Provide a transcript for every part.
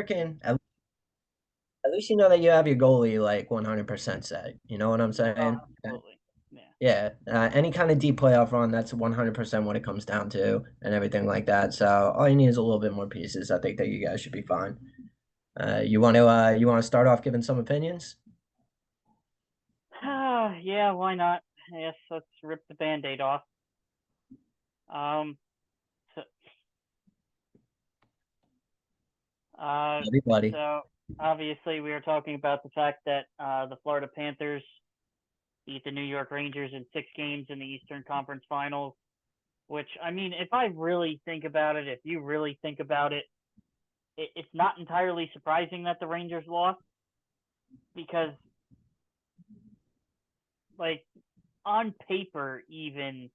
Shesterkin, at least you know that you have your goalie like 100% set. You know what I'm Oh, saying? absolutely. Yeah. Yeah, any kind of deep playoff run, that's 100% what it comes down to, and everything like that. So all you need is a little bit more pieces. I think that you guys should be fine. You want to start off giving some opinions? Yeah, why not? Yes, let's rip the band-aid off. Um, so, uh, Everybody. so obviously we are talking about the fact that the Florida Panthers beat the New York Rangers in 6 games in the Eastern Conference Finals. Which, I mean, if I really think about it, if you really think about it, it's not entirely surprising that the Rangers lost because, like, on paper, even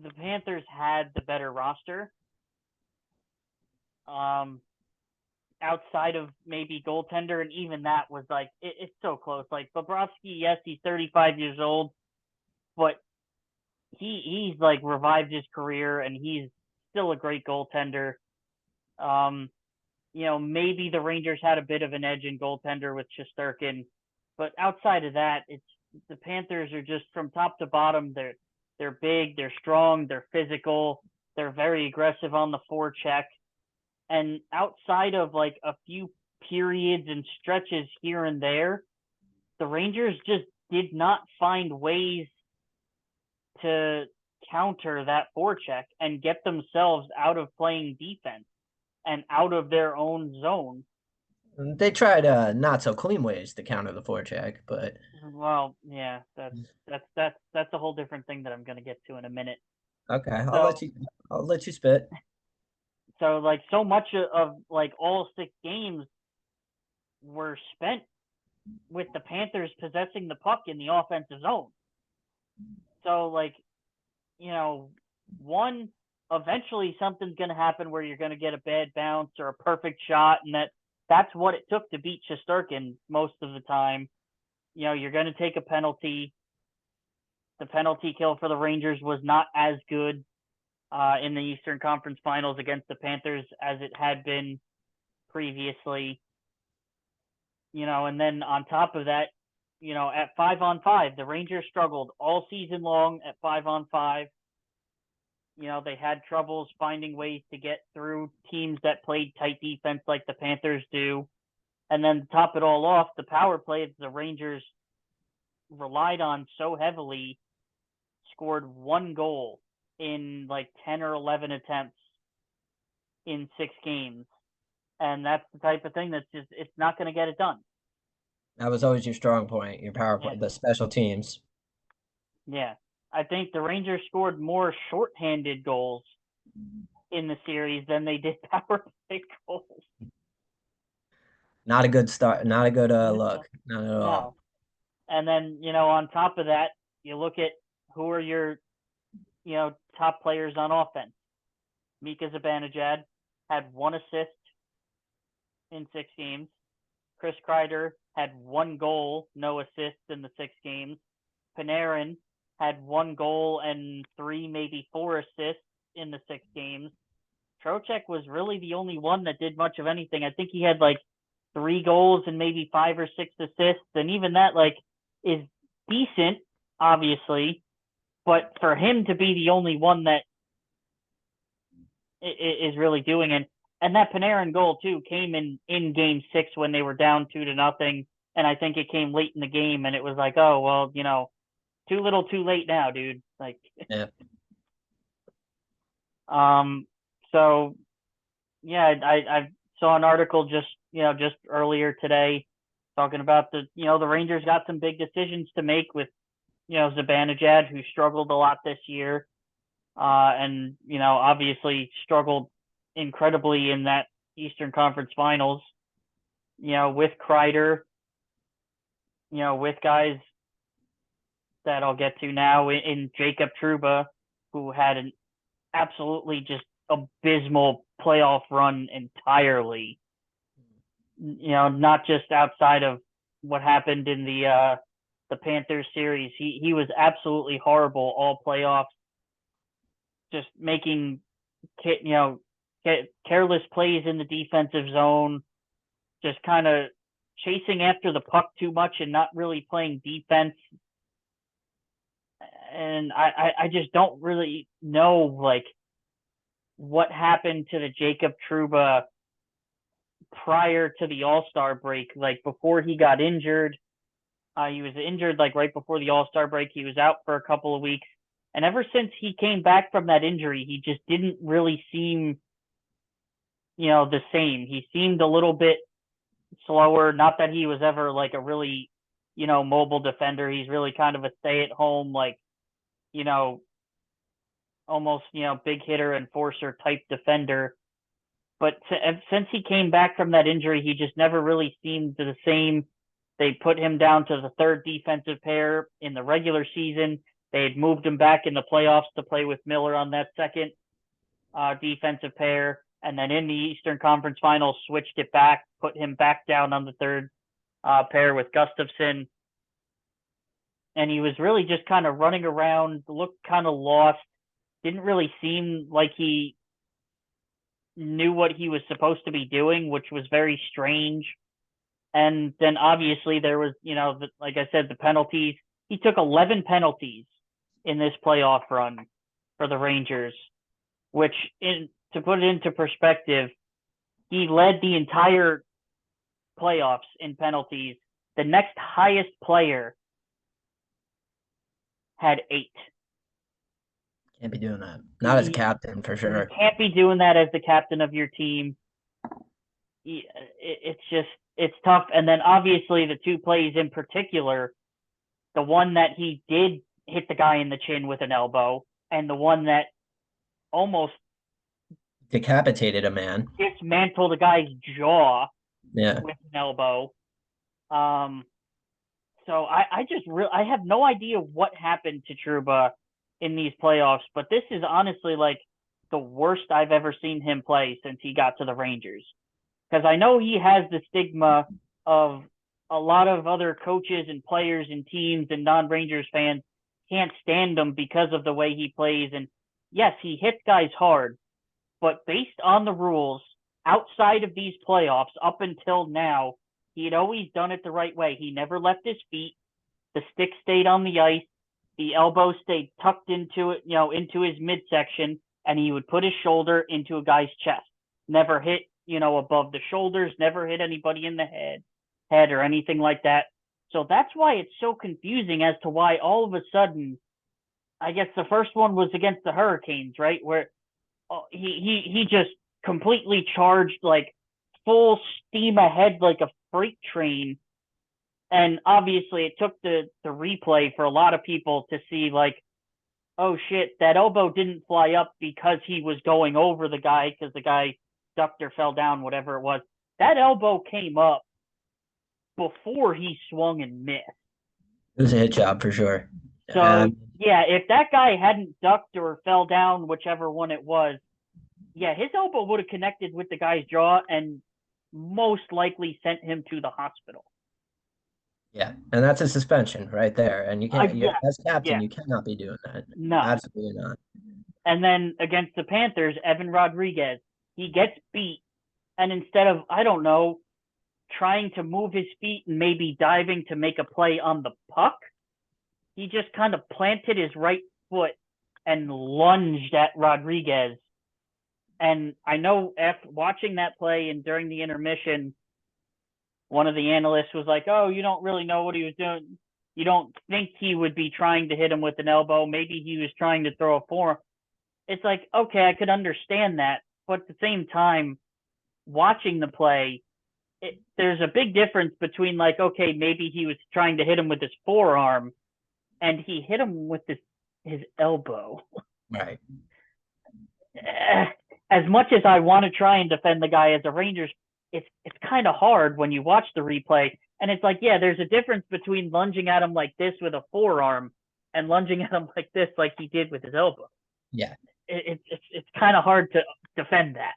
the Panthers had the better roster. Um, Outside of maybe goaltender, and even that was like it's so close. Like Bobrovsky, yes, he's 35 years old, but he's like revived his career, and he's still a great goaltender. Um, maybe the Rangers had a bit of an edge in goaltender with Shesterkin, but outside of that, it's the Panthers are just from top to bottom. They're big, they're strong, they're physical, they're very aggressive on the forecheck, and outside of like a few periods and stretches here and there, the Rangers just did not find ways to counter that forecheck and get themselves out of playing defense and out of their own zone. They tried not so clean ways to counter the forecheck, but Well, yeah, that's a whole different thing that I'm gonna get to in a minute. okay, So I'll let you spit. like so much of like all 6 games were spent with the Panthers possessing the puck in the offensive zone. So like, you know, one eventually something's gonna happen where you're gonna get a bad bounce or a perfect shot, and that's what it took to beat Shesterkin most of the time. You're gonna take a penalty. The penalty kill for the Rangers was not as good in the Eastern Conference Finals against the Panthers as it had been previously. And then on top of that, at 5-on-5, the Rangers struggled all season long at 5-on-5. They had troubles finding ways to get through teams that played tight defense like the Panthers do. And then to top it all off, the power play that the Rangers relied on so heavily scored 1 goal in like 10 or 11 attempts in 6 games. And that's the type of thing that's just, it's not going to get it done. That was always your strong point, your power play, Yeah. the special teams. Yeah. I think the Rangers scored more shorthanded goals in the series than they did power play goals. Not a good start, not a good No. look, not at all. No. And then, on top of that, you look at who are your, top players on offense. Mika Zibanejad had 1 assist in 6 games. Chris Kreider had 1 goal, no assists in the 6 games. Panarin had 1 goal and 3, maybe 4 assists in the 6 games. Trocheck was really the only one that did much of anything. I think he had like 3 goals and maybe 5 or 6 assists, and even that like is decent, obviously. But for him to be the only one that is really doing it, and that Panarin goal too came in Game 6 when they were down 2-0, and I think it came late in the game, and it was like, oh well, too little, too late now, dude. Like, Yeah. um, so yeah, I saw an article just earlier today talking about the Rangers got some big decisions to make with Zibanejad, who struggled a lot this year, and obviously struggled incredibly in that Eastern Conference Finals. With Kreider, with guys that I'll get to now in Jacob Trouba, who had an absolutely just abysmal playoff run entirely. Not just outside of what happened in the Panthers series. He was absolutely horrible all playoffs, just making careless plays in the defensive zone, just kind of chasing after the puck too much and not really playing defense. And I just don't really know like what happened to the Jacob Trouba prior to the All-Star break. Like before he got injured, he was injured like right before the All-Star break. He was out for a couple of weeks. And ever since he came back from that injury, he just didn't really seem, the same. He seemed a little bit slower. Not that he was ever like a really, mobile defender. He's really kind of a stay-at-home, like, you know, almost, big hitter enforcer type defender. But since he came back from that injury, he just never really seemed the same. They put him down to the third defensive pair in the regular season. They had moved him back in the playoffs to play with Miller on that second defensive pair. And then in the Eastern Conference Finals, switched it back, put him back down on the third pair with Gustafsson. And he was really just kind of running around, looked kind of lost, didn't really seem like he knew what he was supposed to be doing, which was very strange. And then obviously there was, like I said, the penalties. He took 11 penalties in this playoff run for the Rangers, which, to put it into perspective, he led the entire playoffs in penalties. The next highest player had 8. Can't be doing that. Not as captain, for sure. You can't be doing that as the captain of your team. It's tough. And then obviously the two plays in particular, the one that he did hit the guy in the chin with an elbow, and the one that almost decapitated a man, dismantled a guy's jaw with an elbow. So I have no idea what happened to Trouba in these playoffs, but this is honestly like the worst I've ever seen him play since he got to the Rangers. Because I know he has the stigma of a lot of other coaches and players and teams and non-Rangers fans can't stand him because of the way he plays. And yes, he hits guys hard, but based on the rules, outside of these playoffs, up until now, he had always done it the right way. He never left his feet. The stick stayed on the ice. The elbow stayed tucked into it, into his midsection, and he would put his shoulder into a guy's chest. Never hit, above the shoulders, never hit anybody in the head or anything like that. So that's why it's so confusing as to why all of a sudden, I guess the first one was against the Hurricanes, right? Where he just completely charged like full steam ahead like a freight train. And obviously it took the replay for a lot of people to see like, oh shit, that elbow didn't fly up because he was going over the guy because the guy ducked or fell down, whatever it was. That elbow came up before he swung and missed. It was a hit job for sure. So, yeah, if that guy hadn't ducked or fell down, whichever one it was, yeah, his elbow would have connected with the guy's jaw and most likely sent him to the hospital. Yeah, and that's a suspension right there. And you can't, as captain, you cannot be doing that. No. Absolutely not. And then against the Panthers, Evan Rodriguez, he gets beat. And instead of, I don't know, trying to move his feet and maybe diving to make a play on the puck, he just kind of planted his right foot and lunged at Rodriguez. And I know after watching that play and during the intermission, one of the analysts was like, oh, you don't really know what he was doing. You don't think he would be trying to hit him with an elbow. Maybe he was trying to throw a forearm. It's like, okay, I could understand that. But at the same time, watching the play, there's a big difference between like, okay, maybe he was trying to hit him with his forearm and he hit him with his elbow. Right. As much as I want to try and defend the guy as a Rangers, it's kind of hard when you watch the replay. And it's like, yeah, there's a difference between lunging at him like this with a forearm and lunging at him like this, like he did with his elbow. Yeah. It's kind of hard to defend that.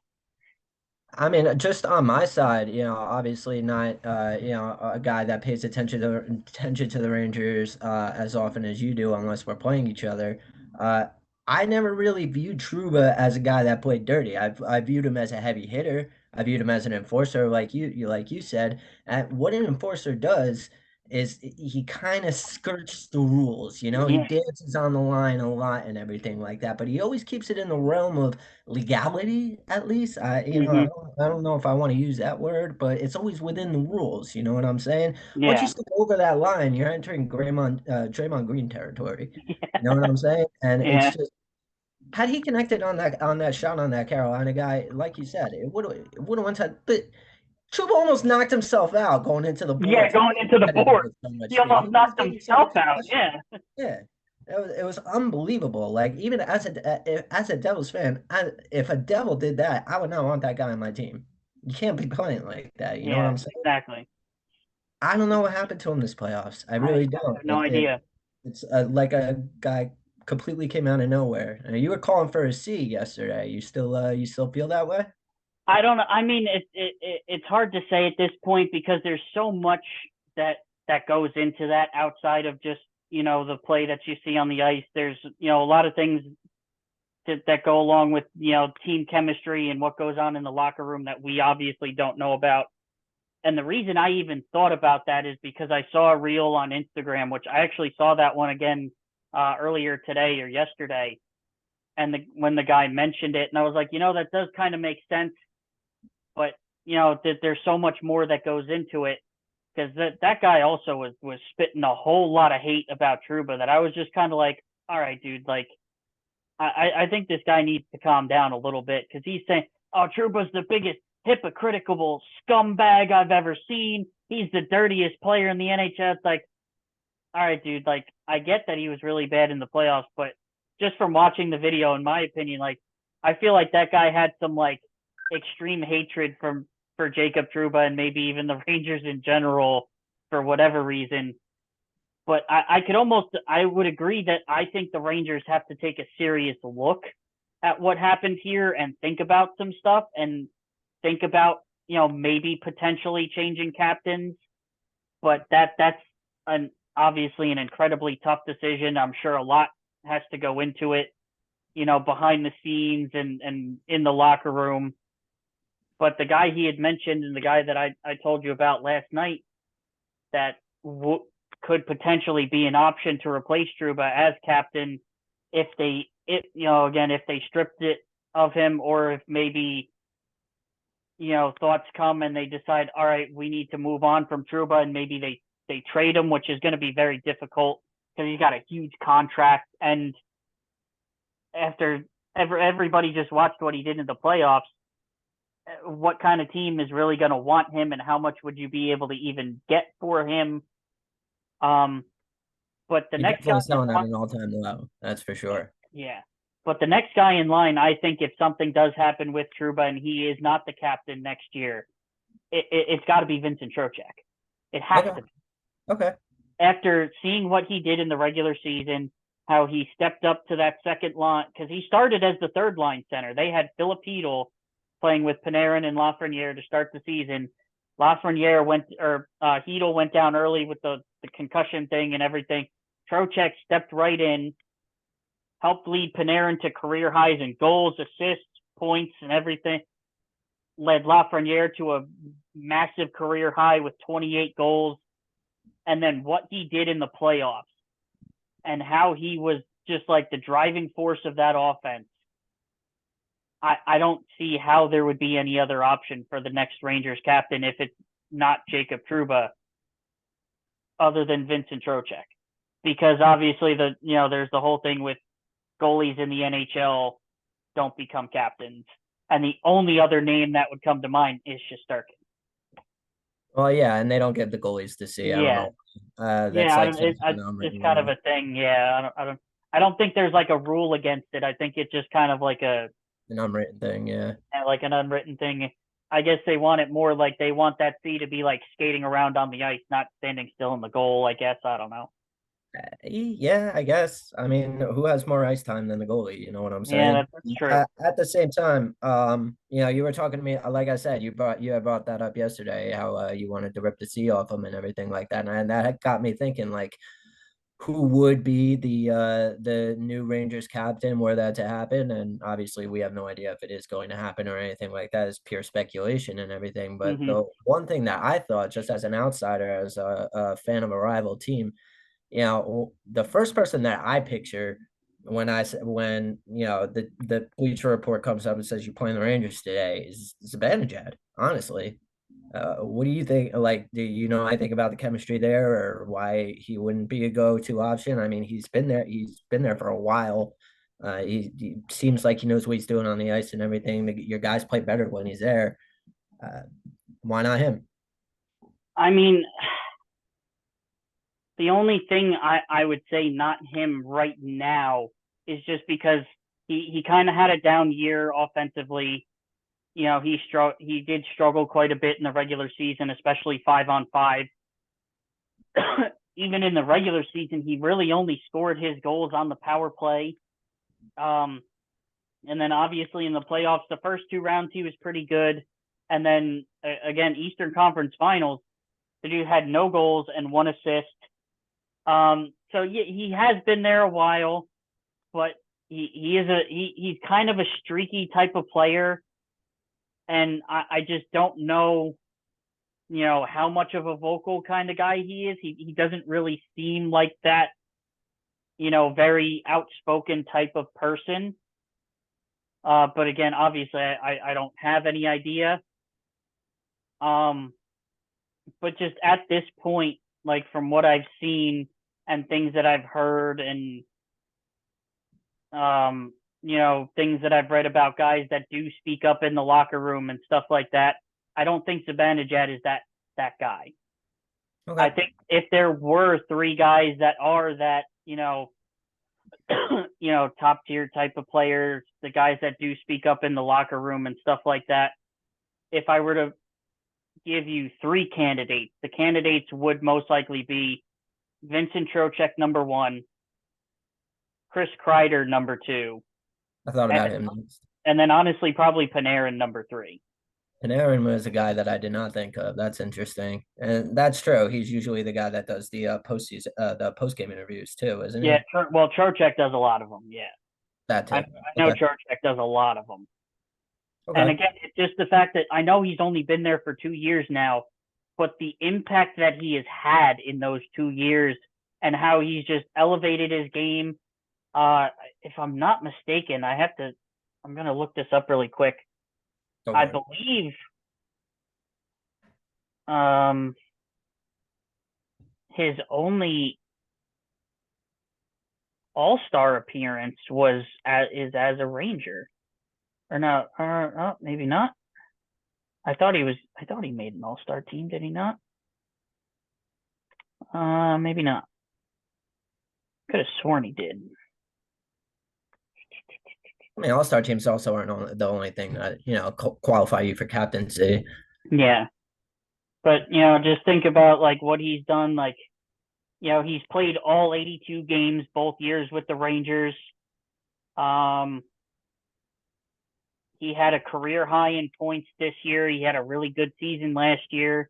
I mean, just on my side, obviously not, a guy that pays attention to the Rangers as often as you do, unless we're playing each other. I never really viewed Trouba as a guy that played dirty. I viewed him as a heavy hitter. I viewed him as an enforcer, like you said. And what an enforcer does is he kind of skirts the rules. He Yeah. dances on the line a lot and everything like that, but he always keeps it in the realm of legality, at least. Hmm. I don't know if I want to use that word, but it's always within the rules. You know what I'm saying? Once you Yeah. step over that line, you're entering Draymond Green territory. You know what I'm saying? And it's Yeah. just had he connected on that shot on that Carolina guy, like you said, it would have went to. But Chuba almost knocked himself out going into the Yeah. boards. Going into the He hit it board, with so much he speed. almost He was knocked getting some himself out. concussion. Yeah. Yeah, it was unbelievable. Like even as a Devils fan, if a Devil did that, I would not want that guy on my team. You can't be playing like that. You know what Yeah. I'm saying? Exactly. I don't know what happened to him this playoffs. I I really don't. have no idea. It's like a guy completely came out of nowhere. You were calling for a C yesterday. You still feel that way? I don't know. I mean, it's hard to say at this point because there's so much that goes into that outside of just the play that you see on the ice. There's a lot of things that go along with team chemistry and what goes on in the locker room that we obviously don't know about. And the reason I even thought about that is because I saw a reel on Instagram, which I actually saw that one again earlier today or yesterday. And when the guy mentioned it, and I was like, that does kind of make sense, but there's so much more that goes into it because that guy also was spitting a whole lot of hate about Trouba that I was just kind of like, all right, dude, like I think this guy needs to calm down a little bit because he's saying, oh, Trouba's the biggest hypocritical scumbag I've ever seen. He's the dirtiest player in the NHL. It's like, all right, dude, like I get that he was really bad in the playoffs, but just from watching the video, in my opinion, like I feel like that guy had some like extreme hatred for Jacob Trouba and maybe even the Rangers in general for whatever reason. But I would agree that I think the Rangers have to take a serious look at what happened here and think about some stuff and think about maybe potentially changing captains. But that's an obviously an incredibly tough decision. I'm sure a lot has to go into it, behind the scenes and in the locker room. But the guy he had mentioned and the guy that I told you about last night that could potentially be an option to replace Trouba as captain if if they stripped it of him or if maybe thoughts come and they decide, all right, we need to move on from Trouba and maybe they trade him, which is going to be very difficult because he's got a huge contract. And after everybody just watched what he did in the playoffs, what kind of team is really going to want him and how much would you be able to even get for him? Um, but the You're next guy definitely in selling at line, an all-time low. That's for sure. yeah. But the next guy in line, I think if something does happen with Trouba and he is not the captain next year, it's got to be Vincent Trocheck. It has Okay. to be. Okay. After seeing what he did in the regular season, how he stepped up to that second line, because he started as the third line center. They had Philip Hedl playing with Panarin and Lafreniere to start the season. Hedl went down early with the concussion thing and everything. Trocheck stepped right in, helped lead Panarin to career highs in goals, assists, points, and everything. Led Lafreniere to a massive career high with 28 goals. And then what he did in the playoffs and how he was just like the driving force of that offense. I don't see how there would be any other option for the next Rangers captain if it's not Jacob Trouba other than Vincent Trocheck. Because obviously there's the whole thing with goalies in the NHL don't become captains. And the only other name that would come to mind is Shesterkin. Well, yeah, and they don't get the goalies to see. I don't Yeah, know. That's yeah, like some kind of it's unwritten kind of rule. a thing. Yeah, I don't think there's like a rule against it. I think it's just kind of like An unwritten thing, yeah. an unwritten thing. I guess they want it more like they want that C to be like skating around on the ice, not standing still in the goal. I guess I don't know. Yeah, I guess. I mean, who has more ice time than the goalie? You know what I'm Yeah, saying? that's true. At the same time, you were talking to me, like I said, you had brought that up yesterday, how you wanted to rip the C off him and everything like that, and that got me thinking, like, who would be the new Rangers captain were that to happen. And obviously, we have no idea if it is going to happen or anything like that. It's pure speculation and everything. But Hmm. the one thing that I thought, just as an outsider, as a fan of a rival team, the first person that I picture when the Bleacher Report comes up and says you're playing the Rangers today is Zibanejad. Honestly, what do you think? Like, do you know anything about the chemistry there, or why he wouldn't be a go-to option? I mean, he's been there. He's been there for a while. He seems like he knows what he's doing on the ice and everything. Your guys play better when he's there. Uh, why not him? I mean, the only thing I would say not him right now is just because he kind of had a down year offensively. He did struggle quite a bit in the regular season, especially 5-on-5. Even in the regular season, he really only scored his goals on the power play. Um, and then obviously in the playoffs, the first two rounds he was pretty good, and then again Eastern Conference Finals, the dude had no goals and one assist. So yeah, he has been there a while, but he's kind of a streaky type of player, and I just don't know, how much of a vocal kind of guy he is. He doesn't really seem like that, very outspoken type of person. But again, obviously, I don't have any idea. Um, but just at this point, like from what I've seen and things that I've heard and things that I've read about guys that do speak up in the locker room and stuff like that, I don't think Zibanejad is that guy. I Okay. think if there were three guys that are that, top tier type of players, the guys that do speak up in the locker room and stuff like that, if I were to give you three candidates, the candidates would most likely be Vincent Trocheck number one, Chris Kreider number two, I thought and about him next. and then honestly probably Panarin number three. And Aaron was a guy that I did not think of. That's interesting, and that's true. He's usually the guy that does the post game interviews too, isn't Yeah, he? well Trocheck does a lot of them. Yeah, That I too. know Okay. Trocheck does a lot of them. And Okay. again, it's just the fact that I know he's only been there for 2 years now, but the impact that he has had in those 2 years and how he's just elevated his game. If I'm not mistaken, I'm going to look this up really quick. Go I for it. believe um, his only All-Star appearance is as a Ranger. Or no, oh, maybe not. I thought he made an All-Star team, did he not? Maybe not. Could have sworn he did. I mean, all star teams also aren't the only thing that qualify you for captaincy. Yeah. But, just think about like what he's done. Like, he's played all 82 games both years with the Rangers. Um, he had a career high in points this year. He had a really good season last year.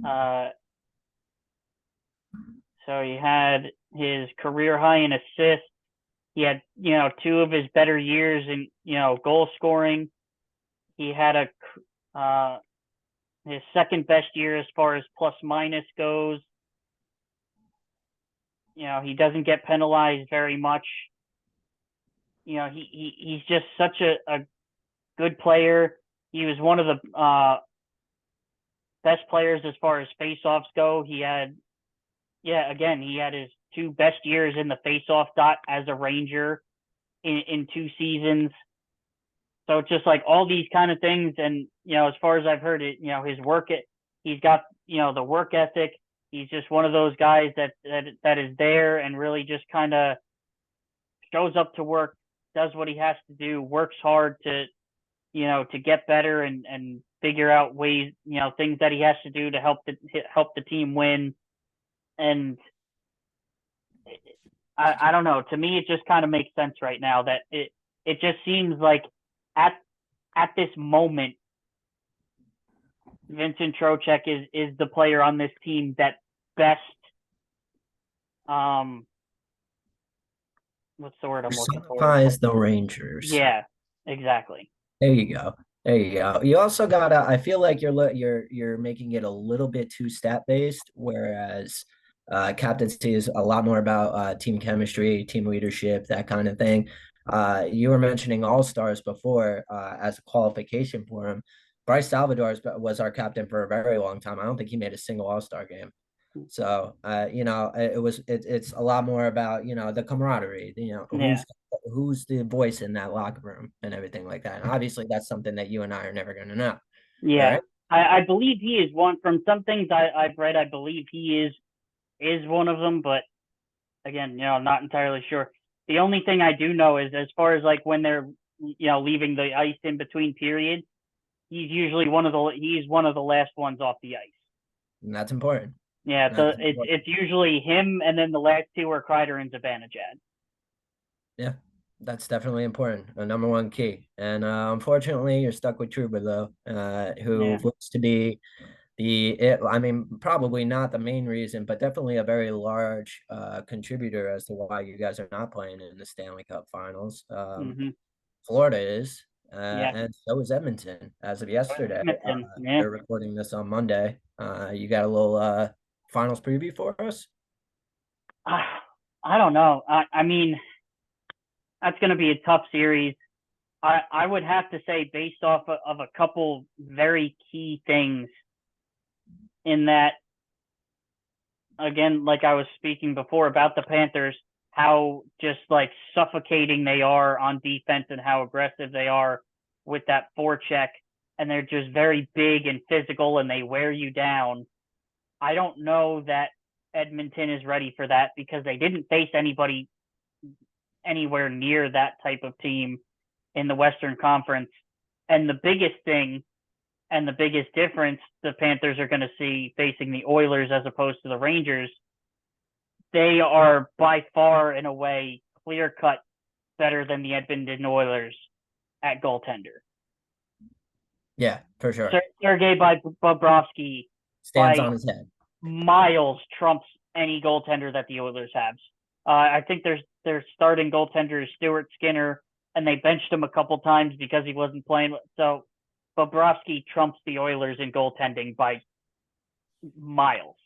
Uh, so he had his career high in assists. He had, two of his better years in, goal scoring. He had his second best year as far as plus minus goes. He doesn't get penalized very much. He's just such a good player. He was one of the best players as far as faceoffs go. He had his two best years in the faceoff dot as a Ranger in 2 seasons. So it's just like all these kind of things. And, as far as I've heard it, his he's got, the work ethic. He's just one of those guys that is there and really just kind of shows up to work, does what he has to do, works hard to get better and figure out ways, things that he has to do to help the team win. And I don't know. To me, it just kind of makes sense right now that it just seems like at this moment, Vincent Trocheck is the player on this team that best what's the word I'm looking for? Personifies the Rangers. Yeah, exactly. There you go. There you go. You also gotta. I feel like you're making it a little bit too stat based, whereas captaincy is a lot more about team chemistry, team leadership, that kind of thing. You were mentioning all stars before as a qualification for him. Bryce Salvador was our captain for a very long time. I don't think he made a single All Star game. So, it's a lot more about, the camaraderie, Yeah, who's the voice in that locker room and everything like that. And obviously that's something that you and I are never going to know. All yeah. right. I believe he is one. From some things I've read, I believe he is one of them. But again, I'm not entirely sure. The only thing I do know is as far as like when they're leaving the ice in between periods, he's one of the last ones off the ice. And that's important. Yeah, so That's important. it's usually him, and then the last two are Kreider and Zibanejad. Yeah. That's definitely important. A number one key. And unfortunately, you're stuck with Truba, though, who Yeah. looks to be I mean, probably not the main reason, but definitely a very large contributor as to why you guys are not playing in the Stanley Cup Finals. Mhm. Florida is, Yeah. and so is Edmonton as of yesterday. Edmonton. Yeah. They're recording this on Monday. You got a little finals preview for us? Uh, I don't know. I mean, that's going to be a tough series. I would have to say, based off of a couple very key things, in that, again, like I was speaking before about the Panthers, how just like suffocating they are on defense and how aggressive they are with that forecheck. And they're just very big and physical and they wear you down. I don't know that Edmonton is ready for that because they didn't face anybody anywhere near that type of team in the Western Conference. And the biggest thing and the biggest difference the Panthers are going to see facing the Oilers as opposed to the Rangers, they are by far, in a way, clear cut better than the Edmonton Oilers at goaltender. Yeah, for sure. Sergei Bobrovsky Stands by on his head. miles trumps any goaltender that the Oilers have. I think their starting goaltender is Stuart Skinner, and they benched him a couple times because he wasn't playing. So Bobrovsky trumps the Oilers in goaltending by miles.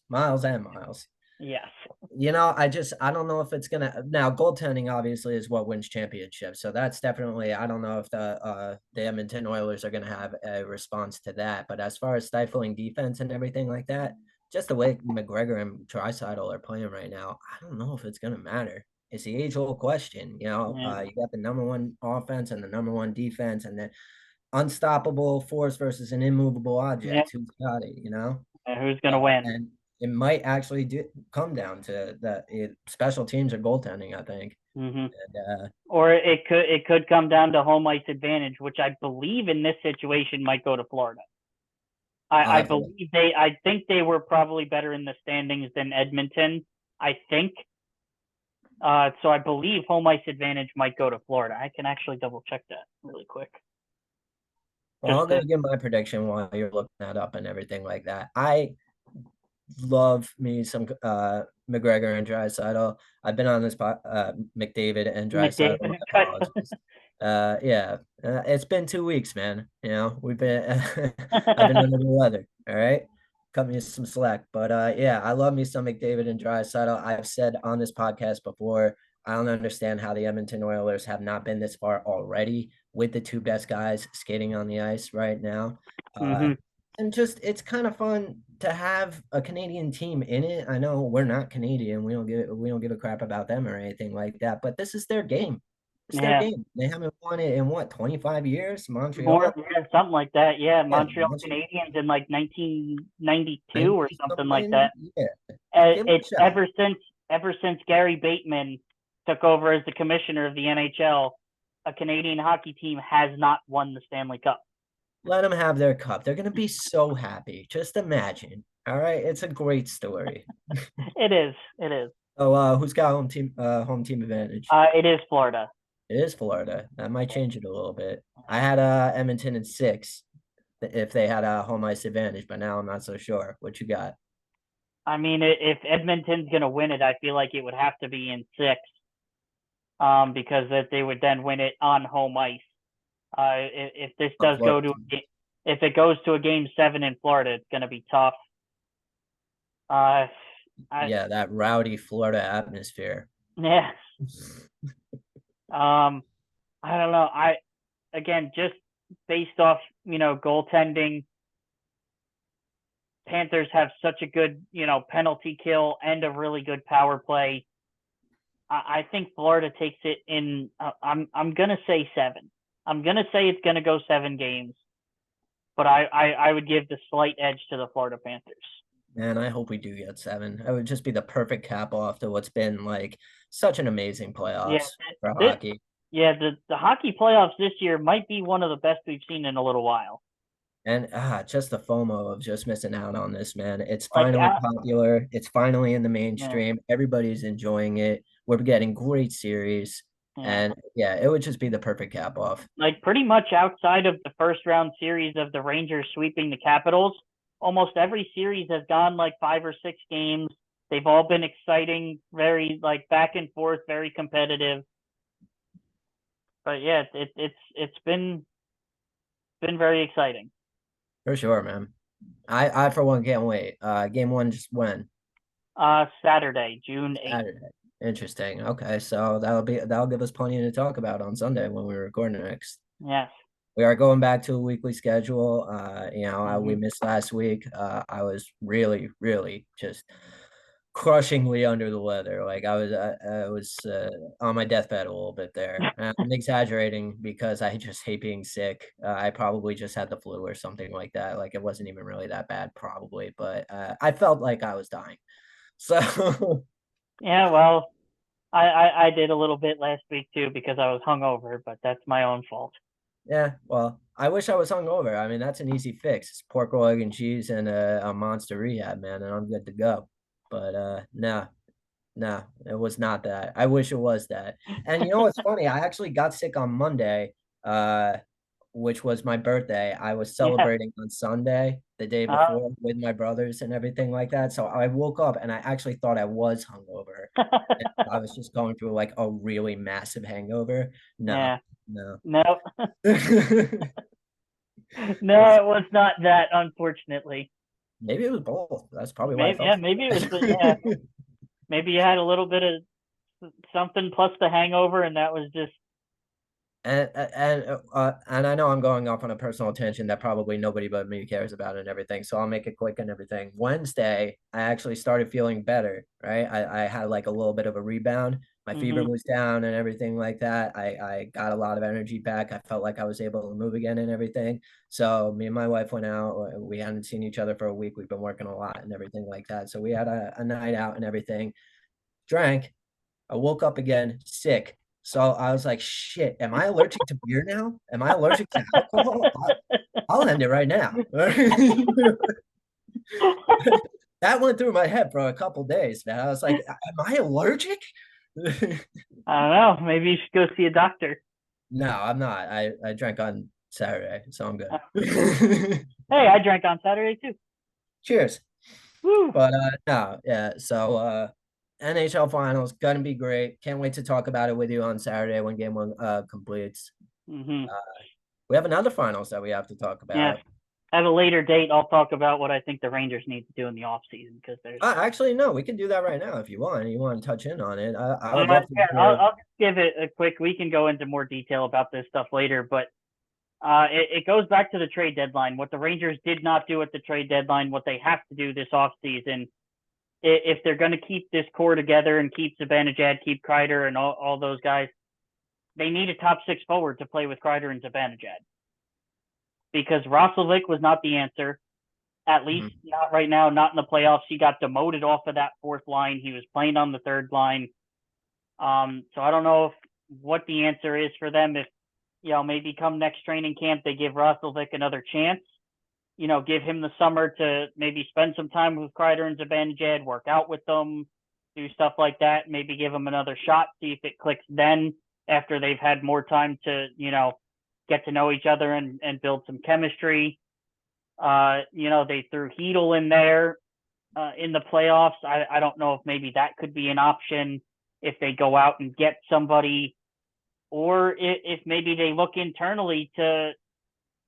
Miles and miles. Yes. I don't know if it's gonna now goaltending obviously is what wins championships. So that's definitely I don't know if the Edmonton Oilers are gonna have a response to that. But as far as stifling defense and everything like that, just the way McGregor and Draisaitl are playing right now, I don't know if it's gonna matter. It's the age-old question. Yeah. You got the number one offense and the number one defense, and then unstoppable force versus an immovable Yeah. object. Who's got it? Who's going to win? And it might actually come down to that special teams or goaltending, I think. Mm-hmm. And, or it could come down to home ice advantage, which I believe in this situation might go to Florida. I believe I think they were probably better in the standings than Edmonton. I think. So I believe home ice advantage might go to Florida. I can actually double check that really quick. well, I'm gonna give my prediction while you're looking that up and everything like that. I love me some McGregor and Draisaitl. I've been on this McDavid and Draisaitl. My McDavid. apologies. Yeah, it's been 2 weeks, man. We've been I've been under the weather. All right, cut me some slack. But yeah, I love me some McDavid and Draisaitl. I've said on this podcast before, I don't understand how the Edmonton Oilers have not been this far already with the two best guys skating on the ice right now. Mm-hmm. And just it's kind of fun to have a Canadian team in it. I know we're not Canadian. We don't give a crap about them or anything like that, but this is their game. It's their Yeah. game. They haven't won it in what, 25 years? More, Montreal? yeah, something like that. Yeah, Yeah, Montreal Montreal. Canadiens in like 1992 or 90 something like something. that. Yeah. Give it It's a shot. ever since Gary Bateman took over as the commissioner of the NHL, a Canadian hockey team has not won the Stanley Cup. Let them have their cup. They're gonna be so happy. Just imagine. All right. It's a great story. It is. It is. So who's got home team advantage? It is Florida. It is Florida. That might change it a little bit. I had Edmonton in 6 if they had a home ice advantage, but now I'm not so sure. What you got? I mean, if Edmonton's going to win it, I feel like it would have to be in 6, because that they would then win it on home ice. If this On does go Florida. to if it goes to a game 7 in Florida, it's going to be tough. Uh, I Yeah, that rowdy Florida atmosphere. yeah. Um, I don't know. Again, just based off goaltending, Panthers have such a good penalty kill and a really good power play. I think Florida takes it in. I'm gonna say 7. I'm gonna say it's gonna go 7 games, but I would give the slight edge to the Florida Panthers. Man, I hope we do get 7. That would just be the perfect cap off to what's been like such an amazing Yeah, playoffs for this hockey. yeah the hockey playoffs this year might be one of the best we've seen in a little while. And just the FOMO of just missing out on this, man. It's Like, finally popular. It's finally in the yeah, mainstream. Everybody's enjoying it. We're getting great series. yeah. And yeah, it would just be the perfect cap off. Like pretty much outside of the first round series of the Rangers sweeping the Capitals, almost every series has gone like 5 or 6 games. They've all been exciting, very like back and forth, very competitive. But yeah, it's been very exciting. For sure, man. I for one can't wait. Game one just when? Saturday, June 8th. Saturday. Interesting. Okay, so that'll give us plenty to talk about on Sunday when we record next. Yes. We are going back to a weekly schedule. We Mm-hmm. missed last week. I was really, really just crushingly under the weather. Like I was on my deathbed a little bit there. I'm exaggerating because I just hate being sick. I probably just had the flu or something like that. Like it wasn't even really that bad, probably, but I felt like I was dying. So Yeah, well, I did a little bit last week too because I was hungover, but that's my own fault. yeah, well, I wish I was hungover. I mean, that's an easy fix. It's pork roll, egg, and cheese and a monster rehab, man, and I'm good to go. But no, no, it was not that. I wish it was that. And you know what's funny? I actually got sick on Monday, uh, which was my birthday. I was Yeah. celebrating on Sunday, the day before, with my brothers and everything like that. So I woke up and I actually thought I was hungover. And I was just going through like a really massive hangover. No, Yeah. no. No. No, it was not that, unfortunately. Maybe it was both. That's probably why I Maybe, felt yeah, maybe it was, yeah, maybe you had a little bit of something plus the hangover, and that was just, and I know I'm going off on a personal tangent that probably nobody but me cares about and everything. So I'll make it quick and everything. Wednesday, I actually started feeling better, right? I had like a little bit of a rebound. My fever mm-hmm. was down and everything like that. I got a lot of energy back. I felt like I was able to move again and everything. So me and my wife went out. We hadn't seen each other for a week. We've been working a lot and everything like that. So we had a night out and everything. Drank. I woke up again sick. So I was like, shit, am I allergic to beer now? Am I allergic to alcohol? I'll end it right now. That went through my head for a couple days, man. I was like, am I allergic? I don't know. Maybe you should go see a doctor. No, I'm not. I drank on Saturday, so I'm Uh, good. Hey, I drank on Saturday too. Cheers. Woo. But no, yeah. So NHL finals gonna be great. Can't wait to talk about it with you on Saturday when game one completes. Mm-hmm. We have another finals that we have to talk Yes. about. At a later date, I'll talk about what I think the Rangers need to do in the off season because there's. Actually, no, we can do that right now if you want. You want to touch in on it. I would love to Yeah, hear. I'll just give it a quick. We can go into more detail about this stuff later, but it goes back to the trade deadline. What the Rangers did not do at the trade deadline, what they have to do this offseason, if they're going to keep this core together and keep Zibanejad, keep Kreider, and all those guys, they need a top 6 forward to play with Kreider and Zibanejad. Because Roslovic was not the answer, at least not right now, not in the playoffs. He got demoted off of that 4th line. He was playing on the 3rd line. So I don't know what the answer is for them. If maybe come next training camp they give Roslovic another chance. Give him the summer to maybe spend some time with Kreider and Zibanejad, work out with them, do stuff like that. Maybe give them another shot, see if it clicks then after they've had more time to get to know each other and build some chemistry. They threw Hedel in there. in the playoffs. I don't know if maybe that could be an option if they go out and get somebody, or if maybe they look internally to,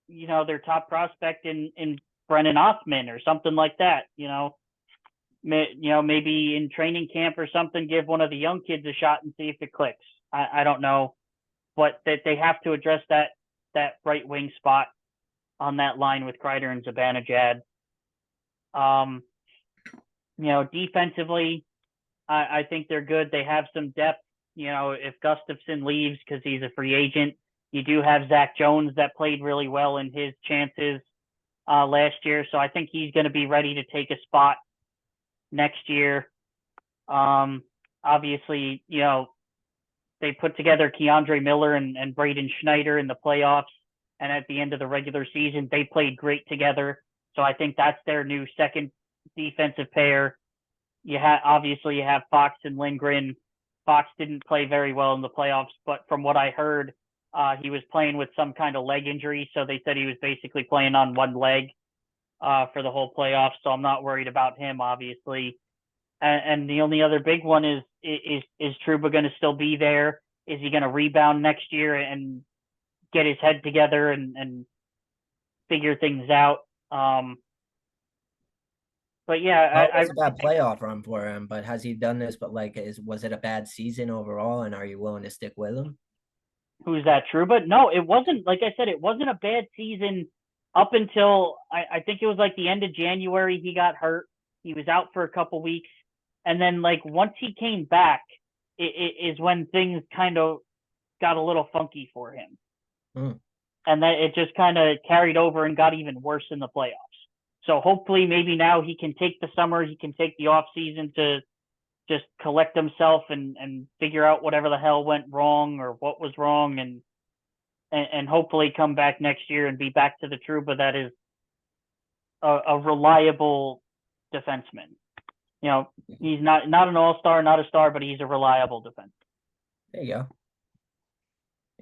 their top prospect in Brennan Osman or something like that. Maybe in training camp or something, give one of the young kids a shot and see if it clicks. I don't know, but that they have to address that right wing spot on that line with Kreider and Zibanejad. Defensively, I think they're good. They have some depth. If Gustafson leaves because he's a free agent, you do have Zach Jones that played really well in his chances last year. So I think he's going to be ready to take a spot next year. Obviously, they put together Keandre Miller and Braden Schneider in the playoffs. And at the end of the regular season, they played great together. So I think that's their new second defensive pair. You have Fox and Lindgren. Fox didn't play very well in the playoffs, but from what I heard, he was playing with some kind of leg injury. So they said he was basically playing on one leg for the whole playoffs. So I'm not worried about him, obviously. And the only other big one is Trouba going to still be there? Is he going to rebound next year and get his head together and figure things out? But yeah, It was a bad playoff run for him, but has he done this? But was it a bad season overall? And are you willing to stick with him? Who's that, Trouba? No, it wasn't. Like I said, it wasn't a bad season up until I think it was like the end of January. He got hurt. He was out for a couple weeks. And then once he came back, it is when things kind of got a little funky for him. And then it just kind of carried over and got even worse in the playoffs. So hopefully maybe now he can take the summer, he can take the off season to just collect himself and figure out whatever the hell went wrong or what was wrong and hopefully come back next year and be back to the Trouba that is a reliable defenseman. He's not an all-star, not a star, but he's a reliable defenseman. There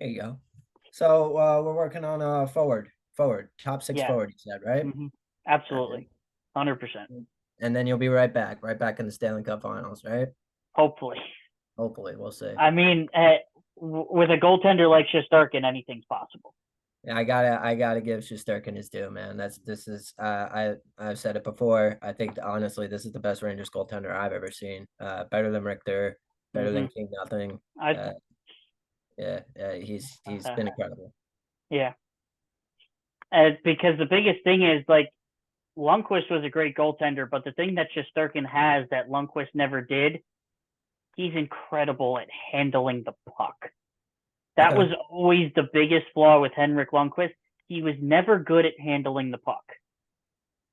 you go. So we're working on forward, top six forward, you said, right? Mm-hmm. Absolutely. 100%. And then you'll be right back in the Stanley Cup Finals, right? Hopefully, we'll see. I mean, with a goaltender like Shesterkin, anything's possible. Yeah, I gotta give Shesterkin his due, man. I've said it before. I think honestly, this is the best Rangers goaltender I've ever seen. Better than Richter, better than King Nothing. He's been incredible. Yeah, because the biggest thing is Lundqvist was a great goaltender, but the thing that Shesterkin has that Lundqvist never did, he's incredible at handling the puck. That was always the biggest flaw with Henrik Lundqvist. He was never good at handling the puck.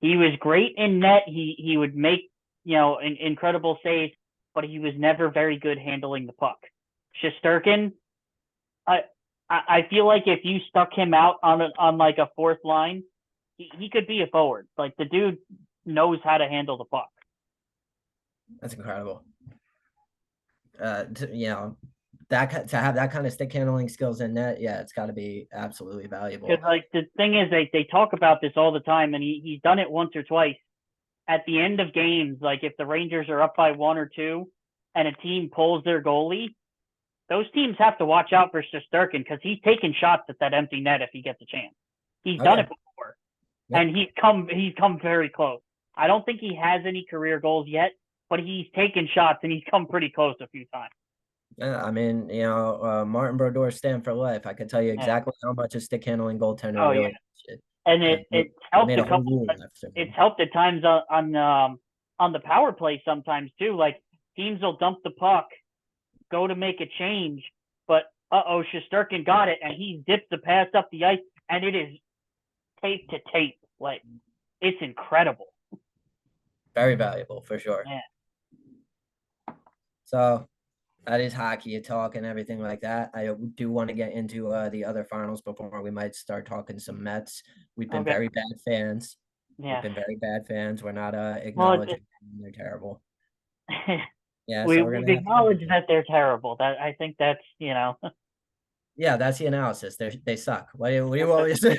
He was great in net. He would make, incredible saves, but he was never very good handling the puck. Shesterkin, I feel like if you stuck him out on a fourth line, he could be a forward. The dude knows how to handle the puck. That's incredible. To have that kind of stick handling skills in net, it's got to be absolutely valuable. Because the thing is, they talk about this all the time, and he's done it once or twice. At the end of games, if the Rangers are up by 1 or 2, and a team pulls their goalie, those teams have to watch out for Shesterkin because he's taking shots at that empty net if he gets a chance. He's done it before, and he's come very close. I don't think he has any career goals yet, but he's taken shots and he's come pretty close a few times. Yeah, I mean, Martin Brodeur stand for life. I could tell you exactly how much a stick handling goaltender really is. And it's helped a couple. It's helped at times on the power play sometimes too. Teams will dump the puck, go to make a change, but Shesterkin got it and he dipped the pass up the ice and it is tape to tape. It's incredible. Very valuable for sure. Yeah. So that is hockey talk and everything like that. I do want to get into the other finals before we might start talking some Mets. We've been very bad fans. Yeah. We've been very bad fans. We're not acknowledging they're terrible. Yeah, we've acknowledged that they're terrible. I think that's Yeah, that's the analysis. They suck. What do you always say?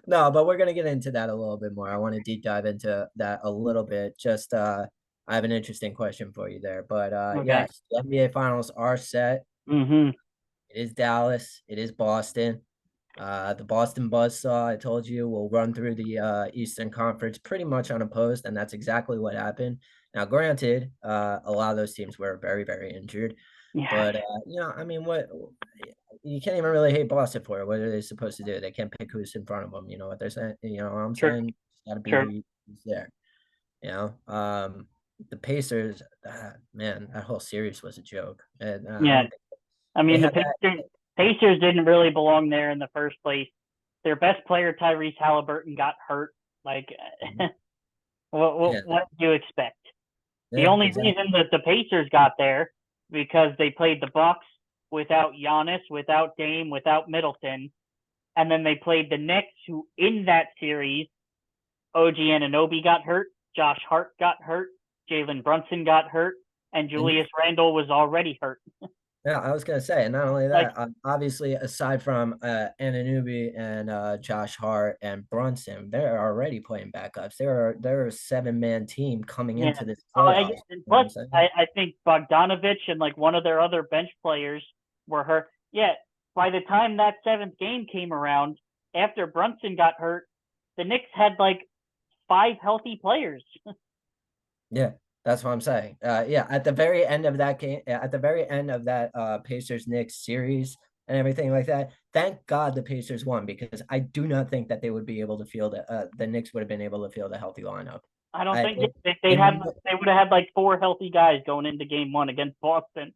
No, but we're gonna get into that a little bit more. I want to deep dive into that a little bit. Just I have an interesting question for you there. But Okay. yes, the NBA finals are set. Mm-hmm. It is Dallas, it is Boston. The Boston Buzzsaw, I told you, will run through the Eastern Conference pretty much unopposed, and that's exactly what happened. Now, granted, a lot of those teams were very, very injured, Yeah. but I mean, what you can't even really hate Boston for it. What are they supposed to do? They can't pick who's in front of them. You know what they're saying? You know what I'm True. saying? Got to be True. who's there. You the Pacers, man, that whole series was a joke, and I Yeah. don't think I they mean, the had Pacers didn't really belong there in the first place. Their best player, Tyrese Halliburton, got hurt. Like, that. Yeah, what do you expect? The yeah, only exactly. reason that the Pacers got there because they played the Bucks without Giannis, without Dame, without Middleton, and then they played the Knicks, who in that series, OG Anunoby got hurt, Josh Hart got hurt, Jalen Brunson got hurt, and And Julius Randle was already hurt. yeah, I was gonna say, and not only Like, that, obviously, aside from Anunoby and Josh Hart and Brunson, they're already playing backups. They're a 7-man team coming yeah. into this I playoffs. guess, and You know what I'm plus, saying? I think Bogdanovich and like one of their other bench players were hurt. Yeah, by the time that seventh game came around, after Brunson got hurt, the Knicks had like five healthy players. Yeah, that's what I'm saying. Yeah, at the very end of that game, at the very end of that Pacers Knicks series and everything like that, thank God the Pacers won because I do not think that they would be able to field the Knicks would have been able to field a healthy lineup. I don't I think they, they they had they would have had like four healthy guys going into game one against Boston.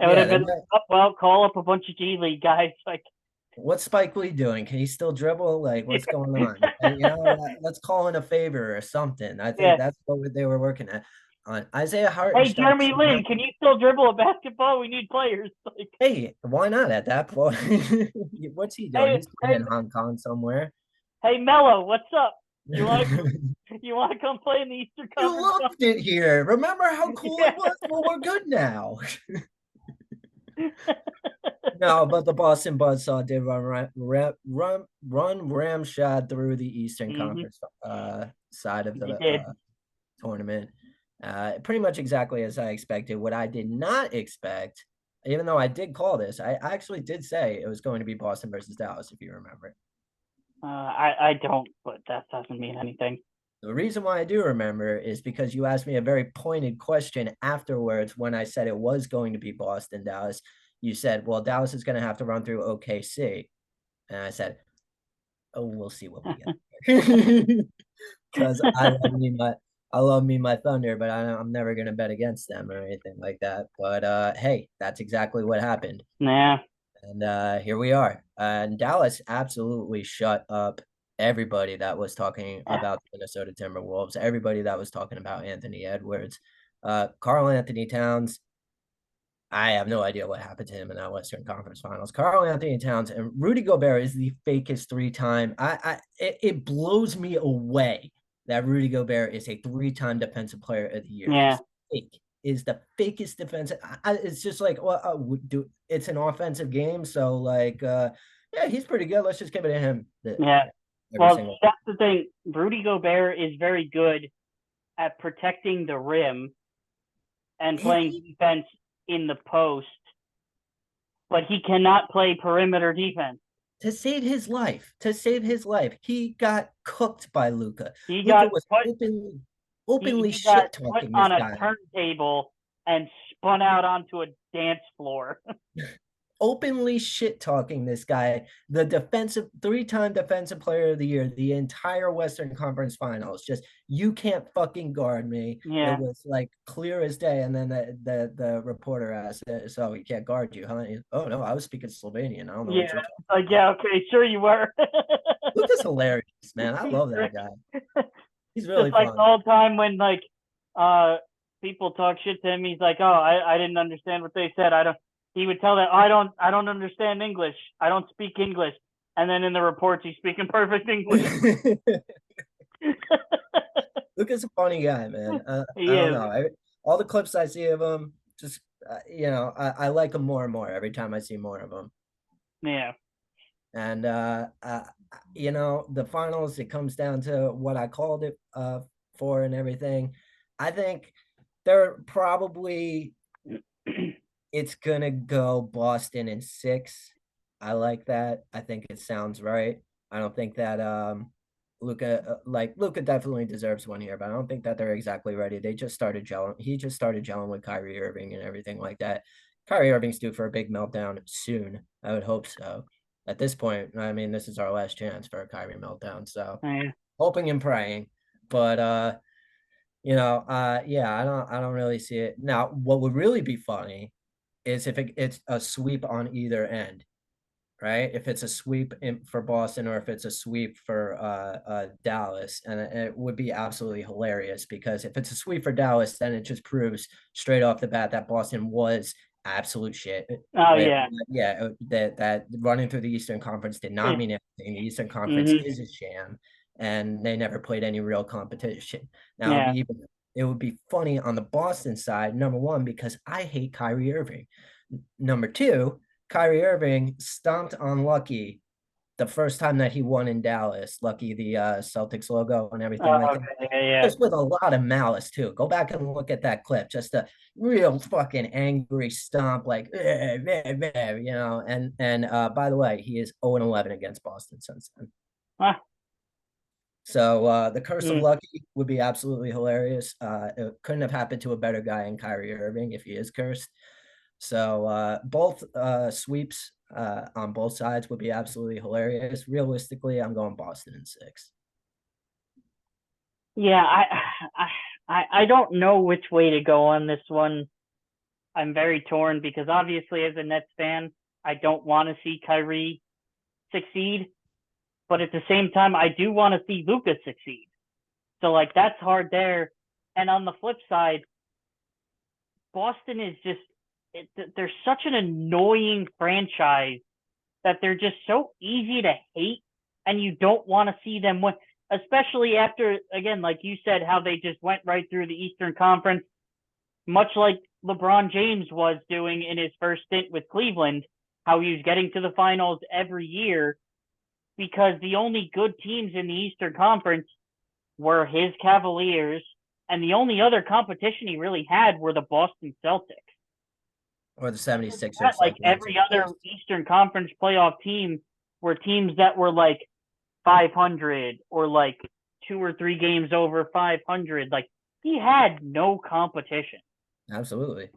It would yeah, have been well, call up a bunch of G League guys. Like, what's Spike Lee doing? Can he still dribble? Like, what's going on? Let's call in a favor or something. I think yeah. that's what they were working at. On Isaiah Hey, Hartenstein. Jeremy Lin, can you still dribble a basketball? We need players. Like, Hey, why not at that point? What's he doing? hey, He's hey, playing in Hong Kong somewhere. hey, Mello, what's up? You want to You come play in the Eastern Conference? loved it here. Remember how cool Yeah. it was? Well, we're good now. No, but the Boston Buzzsaw did run ramshot through the Eastern Mm-hmm. Conference side of They the did. tournament. Pretty much exactly as I expected. What I did not expect, even though I did call this, I actually did say it was going to be Boston versus Dallas, if you remember. I don't, but that doesn't mean anything. The reason why I do remember is because you asked me a very pointed question afterwards when I said it was going to be Boston Dallas. You said, well, Dallas is going to have to run through OKC. And I said, oh, we'll see what we get. Because I love me my Thunder, but I'm never gonna bet against them or anything like that. But hey, that's exactly what happened. Nah. And here we are. And Dallas absolutely shut up everybody that was talking about the Minnesota Timberwolves, everybody that was talking about Anthony Edwards. Karl Anthony Towns, I have no idea what happened to him in that Western Conference Finals. Karl Anthony Towns and Rudy Gobert is the fakest 3-time. It blows me away that Rudy Gobert is a 3-time Defensive Player of the Year. Yeah. He's fake. Is the fakest defensive. It's just like, well, it's an offensive game, so like, yeah, he's pretty good. Let's just give it to him. Yeah. Every Well, single. that's the thing. Rudy Gobert is very good at protecting the rim and playing defense in the post, but he cannot play perimeter defense. To save his life, he got cooked by Luka. He Luka got was put openly he got shit put talking this on a guy. turntable and spun out onto a dance floor. Openly shit talking this guy, the 3-time defensive player of the year, the entire Western Conference Finals. Just, you can't fucking guard me. Yeah. It was like clear as day. And then the reporter asked, so he can't guard you, huh? Oh no, I was speaking Slovenian. I don't know what you're talking like, yeah, okay, sure you were. Luka's hilarious, man. I love that guy. He's really Just like fun. the whole time when like people talk shit to him, he's like, oh, I didn't understand what they said. He would tell that, oh, I don't understand English. I don't speak English. And then in the reports, he's speaking perfect English. Luka's a funny guy, man. I He don't is. know. All the clips I see of him, just I like him more and more every time I see more of him. Yeah. And you know, the finals, it comes down to what I called it for and everything. I think they're probably it's gonna go Boston in 6. I like that. I think it sounds right. I don't think that Luka definitely deserves one here, but I don't think that they're exactly ready. They just started gelling. He just started gelling with Kyrie Irving and everything like that. Kyrie Irving's due for a big meltdown soon. I would hope so. At this point, I mean, this is our last chance for a Kyrie meltdown. So Yeah. hoping and praying. But yeah, I don't really see it. Now, what would really be funny is if it's a sweep on either end, right? If it's a sweep for Boston or if it's a sweep for Dallas, and it would be absolutely hilarious because if it's a sweep for Dallas, then it just proves straight off the bat that Boston was absolute shit. Oh yeah. Yeah, that running through the Eastern Conference did not mean anything. The Eastern Conference Mm-hmm. is a sham, and they never played any real competition. Now, Yeah. it would be funny on the Boston side, number one, because I hate Kyrie Irving. Number two, Kyrie Irving stomped on Lucky the first time that he won in Dallas. Lucky, the Celtics logo and everything Oh, like that. okay. Yeah. Just with a lot of malice too. Go back and look at that clip. Just a real fucking angry stomp, like you know. And by the way, he is 0-11 against Boston since then. Ah, So the curse of mm. Lucky would be absolutely hilarious. It couldn't have happened to a better guy in Kyrie Irving if he is cursed. So both sweeps on both sides would be absolutely hilarious. Realistically, I'm going Boston in 6. Yeah. I don't know which way to go on this one. I'm very torn because obviously, as a Nets fan, I don't want to see Kyrie succeed, but at the same time, I do want to see Luka succeed. So like that's hard there. And on the flip side, Boston is just they're such an annoying franchise that they're just so easy to hate, and you don't want to see them win, especially after again, like you said, how they just went right through the Eastern Conference, much like LeBron James was doing in his first stint with Cleveland, how he was getting to the finals every year because the only good teams in the Eastern Conference were his Cavaliers, and the only other competition he really had were the Boston Celtics. Or the 76ers, Like like Nancy every other says. Eastern Conference playoff team were teams that were like 500 or like 2 or 3 games over 500. Like he had no competition. Absolutely.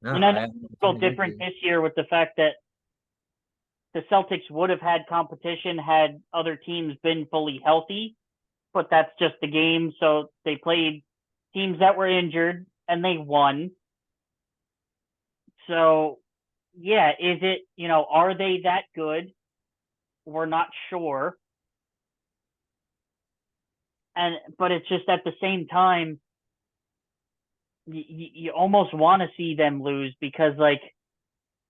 No, And I know I it's a little agree with different you. this year with the fact that the Celtics would have had competition had other teams been fully healthy, but that's just the game. So they played teams that were injured and they won. So, yeah, is it, are they that good? We're not sure. But it's just at the same time, you almost want to see them lose because, like,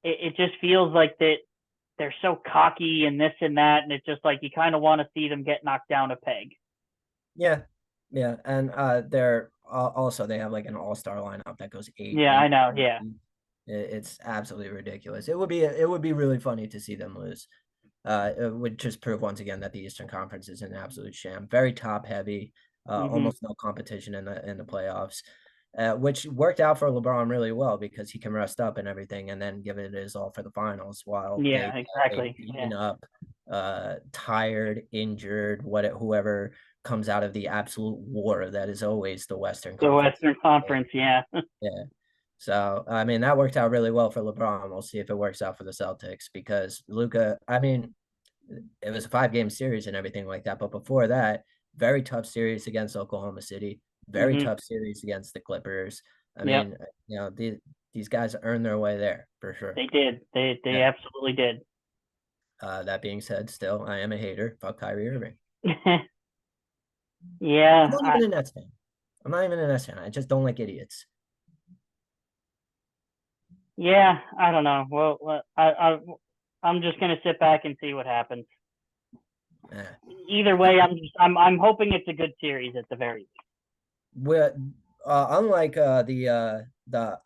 it just feels like that they're so cocky and this and that. And it's just like you kind of want to see them get knocked down a peg. Yeah. Yeah. And they're also, they have like an all-star lineup that goes Yeah, I know. Yeah. It's absolutely ridiculous. It would be really funny to see them lose. It would just prove once again that the Eastern Conference is an absolute sham. Very top heavy, Mm-hmm. almost no competition in the playoffs, which worked out for LeBron really well because he can rest up and everything, and then give it his all for the finals while Yeah, they get a exactly. Yeah. beaten up, tired, injured, whoever comes out of the absolute war that is always the Western The Conference. Western Conference. Yeah. Yeah. So, I mean, that worked out really well for LeBron. We'll see if it works out for the Celtics because Luka, I mean, it was a 5-game series and everything like that. But before that, very tough series against Oklahoma City, very Mm-hmm. tough series against the Clippers. I Yep. mean, these guys earned their way there for sure. They did. They Yeah. absolutely did. That being said, still, I am a hater. Fuck Kyrie Irving. I'm Yeah. not even a Nets fan. I'm not even a Nets fan. I just don't like idiots. Yeah. I don't know. Well, I'm just gonna sit back and see what happens. Eh. Either way, I'm hoping it's a good series at the very least. We're, unlike the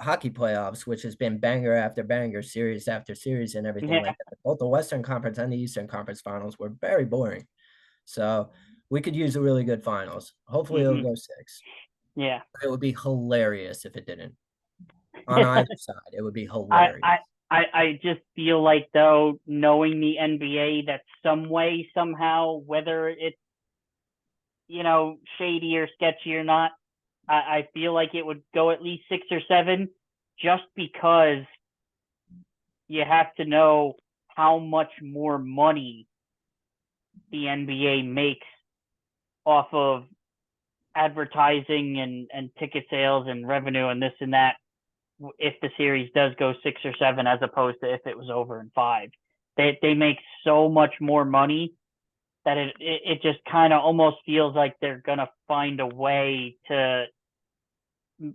hockey playoffs, which has been banger after banger, series after series, and everything Yeah. like that, both the Western Conference and the Eastern Conference finals were very boring. So we could use a really good finals. Hopefully, it'll Hmm. go six. Yeah. It would be hilarious if it didn't. On either side, it would be I, hilarious. I I just feel like though knowing the NBA that some way somehow whether it's shady or sketchy or not, I feel like it would go at least 6 or 7, just because you have to know how much more money the NBA makes off of advertising and ticket sales and revenue and this and that if the series does go 6 or 7 as opposed to if it was over in 5. They make so much more money that it just kind of almost feels like they're gonna find a way to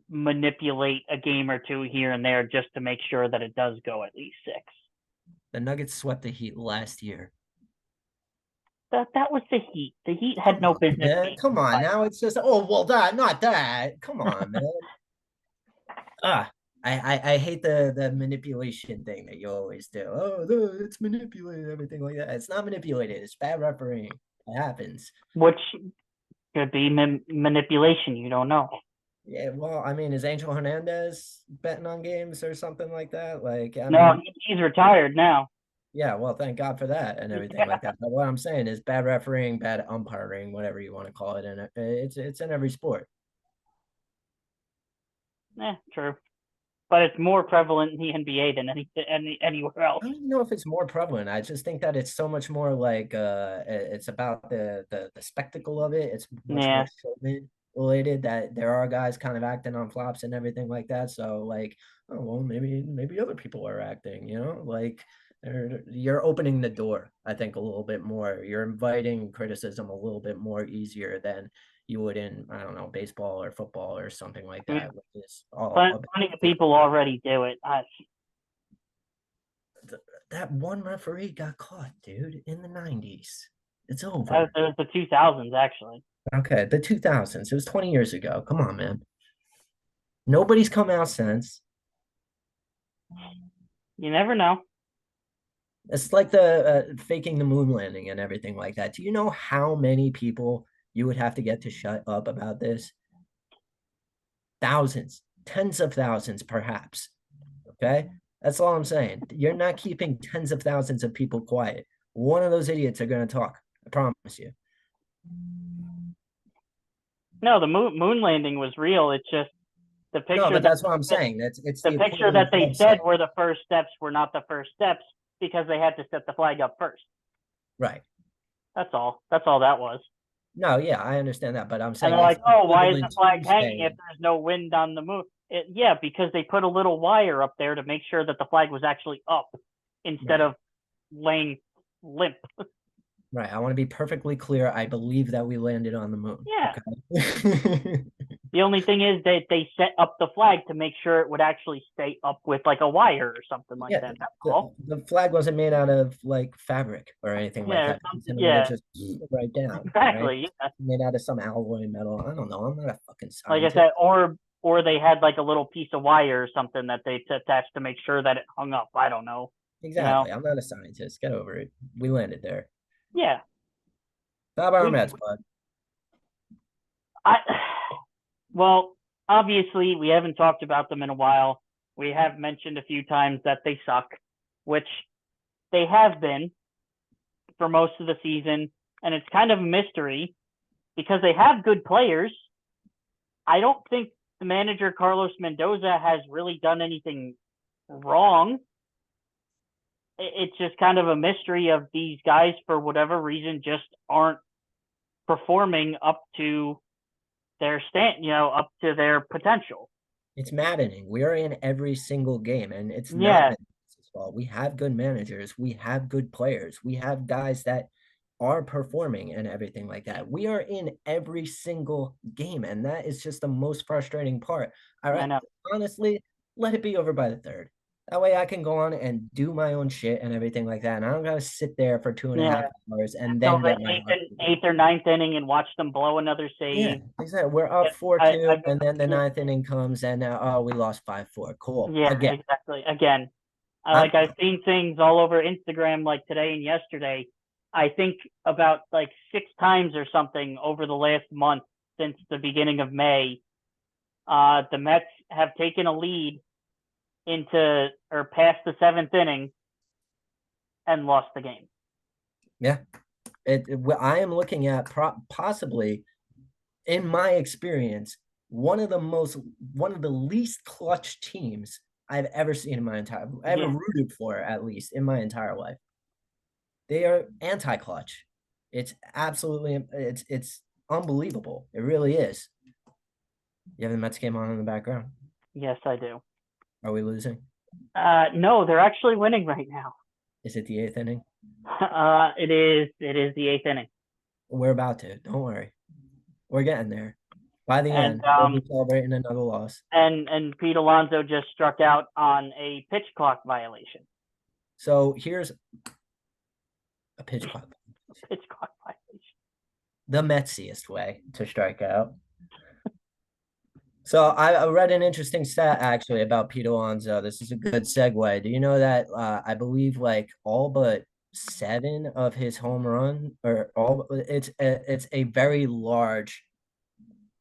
manipulate a game or two here and there just to make sure that it does go at least 6. The Nuggets swept the Heat last year. That was the Heat. The Heat had Come no on, business man. being Come on. Now it's just, oh, well, not that. Come on, man. Ah, I hate the manipulation thing that you always do. Oh, it's manipulated, everything like that. It's not manipulated. It's bad refereeing. It happens. which could be manipulation. You don't know. Yeah, well, I mean, is Angel Hernandez betting on games or something like that? Like, I No, mean, he's retired now. yeah, well, thank God for that and everything like that. But what I'm saying is bad refereeing, bad umpiring, whatever you want to call it, and it's in every sport. True. But it's more prevalent in the NBA than anywhere else. I don't know if it's more prevalent. I just think that it's so much more like it's about the spectacle of it. It's much more Yeah. showman related that there are guys kind of acting on flops and everything like that. So like, oh well, maybe other people are acting, like you're opening the door, I think, a little bit more. You're inviting criticism a little bit more easier than you would in, I don't know, baseball or football or something like I mean, that, which is all plenty of people already do it. that one referee got caught, dude, in the 90s. It's It over. was the 2000s, actually. Okay, the 2000s. It was 20 years ago. Come on, man. Nobody's come out since. You never know. It's like the faking the moon landing and everything like that. Do you know how many people you would have to get to shut up about this? Thousands, tens of thousands, perhaps. Okay, that's all I'm saying. You're not keeping tens of thousands of people quiet. One of those idiots are going to talk. I promise you. No, the moon landing was real. It's just the No, picture but that that's what I'm saying. It's the the picture equivalent that of they said website. were the first steps were not the first steps because they had to set the flag up first. Right. That's all. That's all that was. No, yeah, I understand that, but I'm And saying they're it's like, "Oh, why is the equivalent flag to hanging if saying, there's no wind on the moon?" Yeah, because they put a little wire up there to make sure that the flag was actually up instead right, of laying limp. right. I want to be perfectly clear. I believe that we landed on the moon. Yeah. Okay. The only thing is that they set up the flag to make sure it would actually stay up with like a wire or something like Yeah, that. That's the, all. the flag wasn't made out of like fabric or anything like Yeah, that. It's gonna yeah, just right down, right? exactly. Yeah. Made out of some alloy metal. I don't know. I'm not a fucking Like I scientist. said, or they had like a little piece of wire or something that they attached to make sure that it hung up. I don't know. You know? Exactly. I'm not a scientist. Get over it. We landed there. Yeah. Bob our We Mets, bud. I well, obviously we haven't talked about them in a while. We have mentioned a few times that they suck, which they have been for most of the season, and it's kind of a mystery because they have good players. I don't think the manager Carlos Mendoza has really done anything wrong. It's just kind of a mystery of these guys for whatever reason just aren't performing up to up to their potential. It's maddening. We are in every single game, and it's not Yeah, Mendoza's fault. We have good managers. We have good players. We have guys that are performing and everything like that. We are in every single game, and that is just the most frustrating part. All I right, know. honestly, let it be over by the third. That way I can go on and do my own shit and everything like that. And I don't gotta sit there for two and a Yeah. half hours and Until then the get my heart beat. eighth or ninth inning and watch them blow another Yeah, save. exactly. We're up I, 4-2, I, and then the yeah, ninth inning comes, and now, oh, we lost 5-4. Cool. yeah, Again, exactly. Again, I'm I've seen things all over Instagram like today and yesterday. I think about like 6 times or something over the last month since the beginning of May. The Mets have taken a lead into or past the seventh inning and lost the game. yeah. I am looking at possibly, in my experience, one of the least clutch teams I've ever seen in my ever Yeah, rooted for, at least in my entire life. They are anti-clutch. It's absolutely it's unbelievable. It really is. You have the Mets game on in the background. yes, I do. Are we losing? No, they're actually winning right now. Is it the eighth inning? It is the eighth inning, We're about to. Don't worry. We're getting there. By the and end, we'll be celebrating another loss. and Pete Alonso just struck out on a pitch clock violation. So here's a pitch clock. Pitch clock violation. The Metsiest way to strike out. So I read an interesting stat actually about Pete Alonso. This is a good segue. Do you know that I believe like all but 7 of his home run or all it's a very large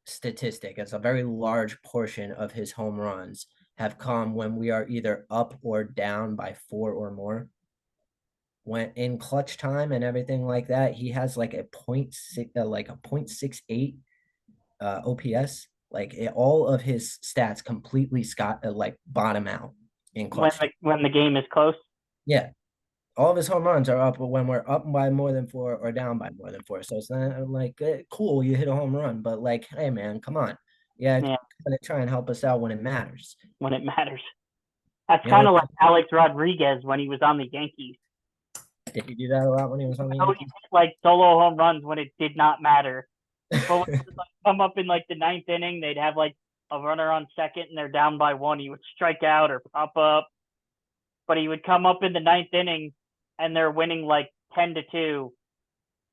statistic. It's a very large portion of his home runs have come when we are either up or down by 4 or more. When in clutch time and everything like that, he has like a 0.68 OPS. Like all of his stats completely like bottom out in clutch time. When the game is close. Yeah, all of his home runs are up when we're up by more than 4 or down by more than 4. So it's not like cool, you hit a home run, but like, hey man, come on, yeah, Yeah, try and help us out when it matters. when it matters. That's You know kind of what? like Alex Rodriguez when he was on the Yankees. Did he do that a lot when he was on the So he Yankees? hit like solo home runs when it did not matter. But when it would like, come up in like the ninth inning, they'd have like a runner on second and they're down by 1. He would strike out or pop up. But he would come up in the ninth inning and they're winning like 10-2,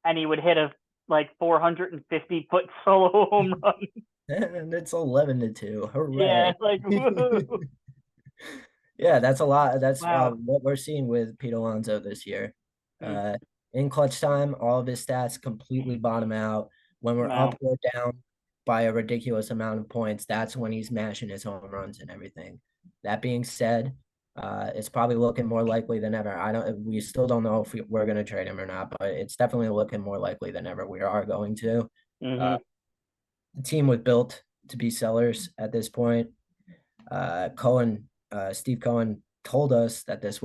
and he would hit a like 450-foot solo home run. And it's 11-2. Yeah, Hooray. like woo. Yeah, that's a lot. That's Wow. what we're seeing with Pete Alonso this year. Mm, Uh, in clutch time, all of his stats completely bottom out. When we're wow. up or down by a ridiculous amount of points, that's when he's mashing his home runs and everything. That being said, it's probably looking more likely than ever. We still don't know if we're going to trade him or not, but it's definitely looking more likely than ever we are going to. Mm-hmm. Uh, the team was built to be sellers at this point. Steve Cohen told us that this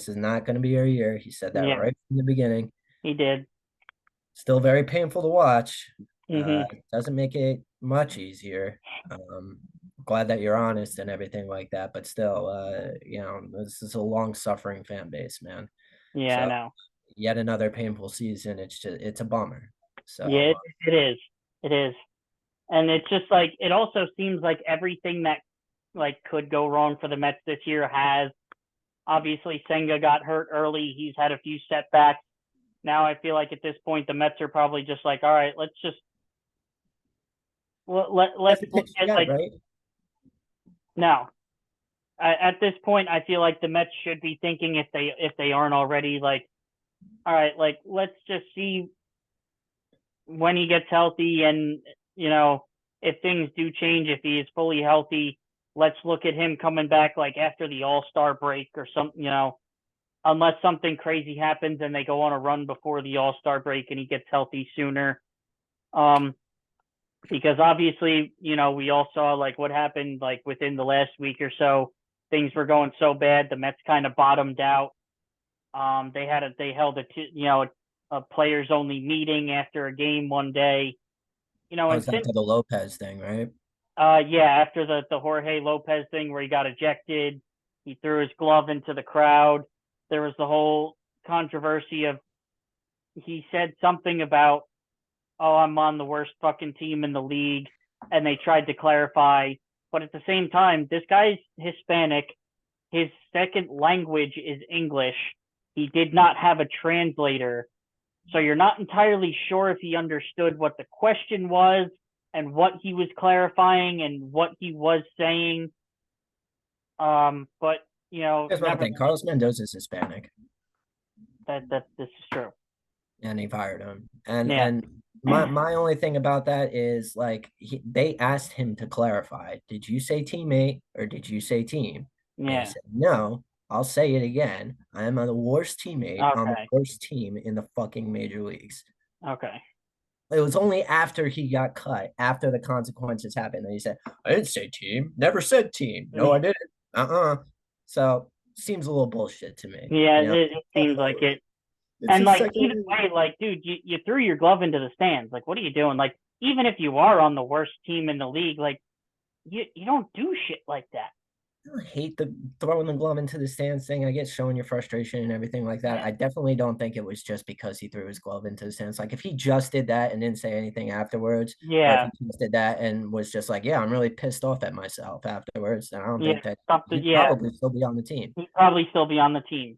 is not going to be our year. He said that Yeah, right from the beginning. he did. Still very painful to watch. Mm-hmm. Doesn't make it much easier. Glad that you're honest and everything like that, but still, this is a long suffering fan base, man. Yeah, I So know. yet another painful season. It's a bummer. Yeah, So it is. It is. And it's just like it also seems like everything that like could go wrong for the Mets this year has. Obviously, Senga got hurt early. He's had a few setbacks. Now I feel like at this point the Mets are probably just like, all right, let's just let's that's the look pitch you at got, like right? no. At this point, I feel like the Mets should be thinking if they aren't already like, all right, like let's just see when he gets healthy, and if things do change, if he is fully healthy, let's look at him coming back like after the All-Star break or something. Unless something crazy happens and they go on a run before the All-Star break and he gets healthy sooner. Because obviously, we all saw like what happened like within the last week or so. Things were going so bad, the Mets kind of bottomed out. They held a players only meeting after a game one day. Oh, And it's since after the Lopez thing, right? yeah, after the Jorge Lopez thing where he got ejected, he threw his glove into the crowd. There was the whole controversy of he said something about, "Oh, I'm on the worst fucking team in the league," and they tried to clarify, but at the same time, this guy's Hispanic. his second language is English. He did not have a translator. So you're not entirely sure if he understood what the question was and what he was clarifying and what he was saying. But Here's one thing: Carlos Mendoza is Hispanic, that this is true. and he fired him. And my only thing about that is like they asked him to clarify: did you say teammate or did you say team? And he said, no. I'll say it again. I am the worst teammate on the worst team in the fucking major leagues. Okay. It was only after he got cut, after the consequences happened, that he said, I didn't say team. Never said team. No, I didn't. So seems a little bullshit to me. Yeah, it seems like it. And like either way, like, dude, you threw your glove into the stands. Like, what are you doing? Like, even if you are on the worst team in the league, like you don't do shit like that. I hate the throwing the glove into the stands thing. I get showing your frustration and everything like that. I definitely don't think it was just because he threw his glove into the stands. Like if he just did that and didn't say anything afterwards, or if he just did that and was just like, yeah, I'm really pissed off at myself afterwards, then I don't think that he'd probably still be on the team. He'd probably still be on the team.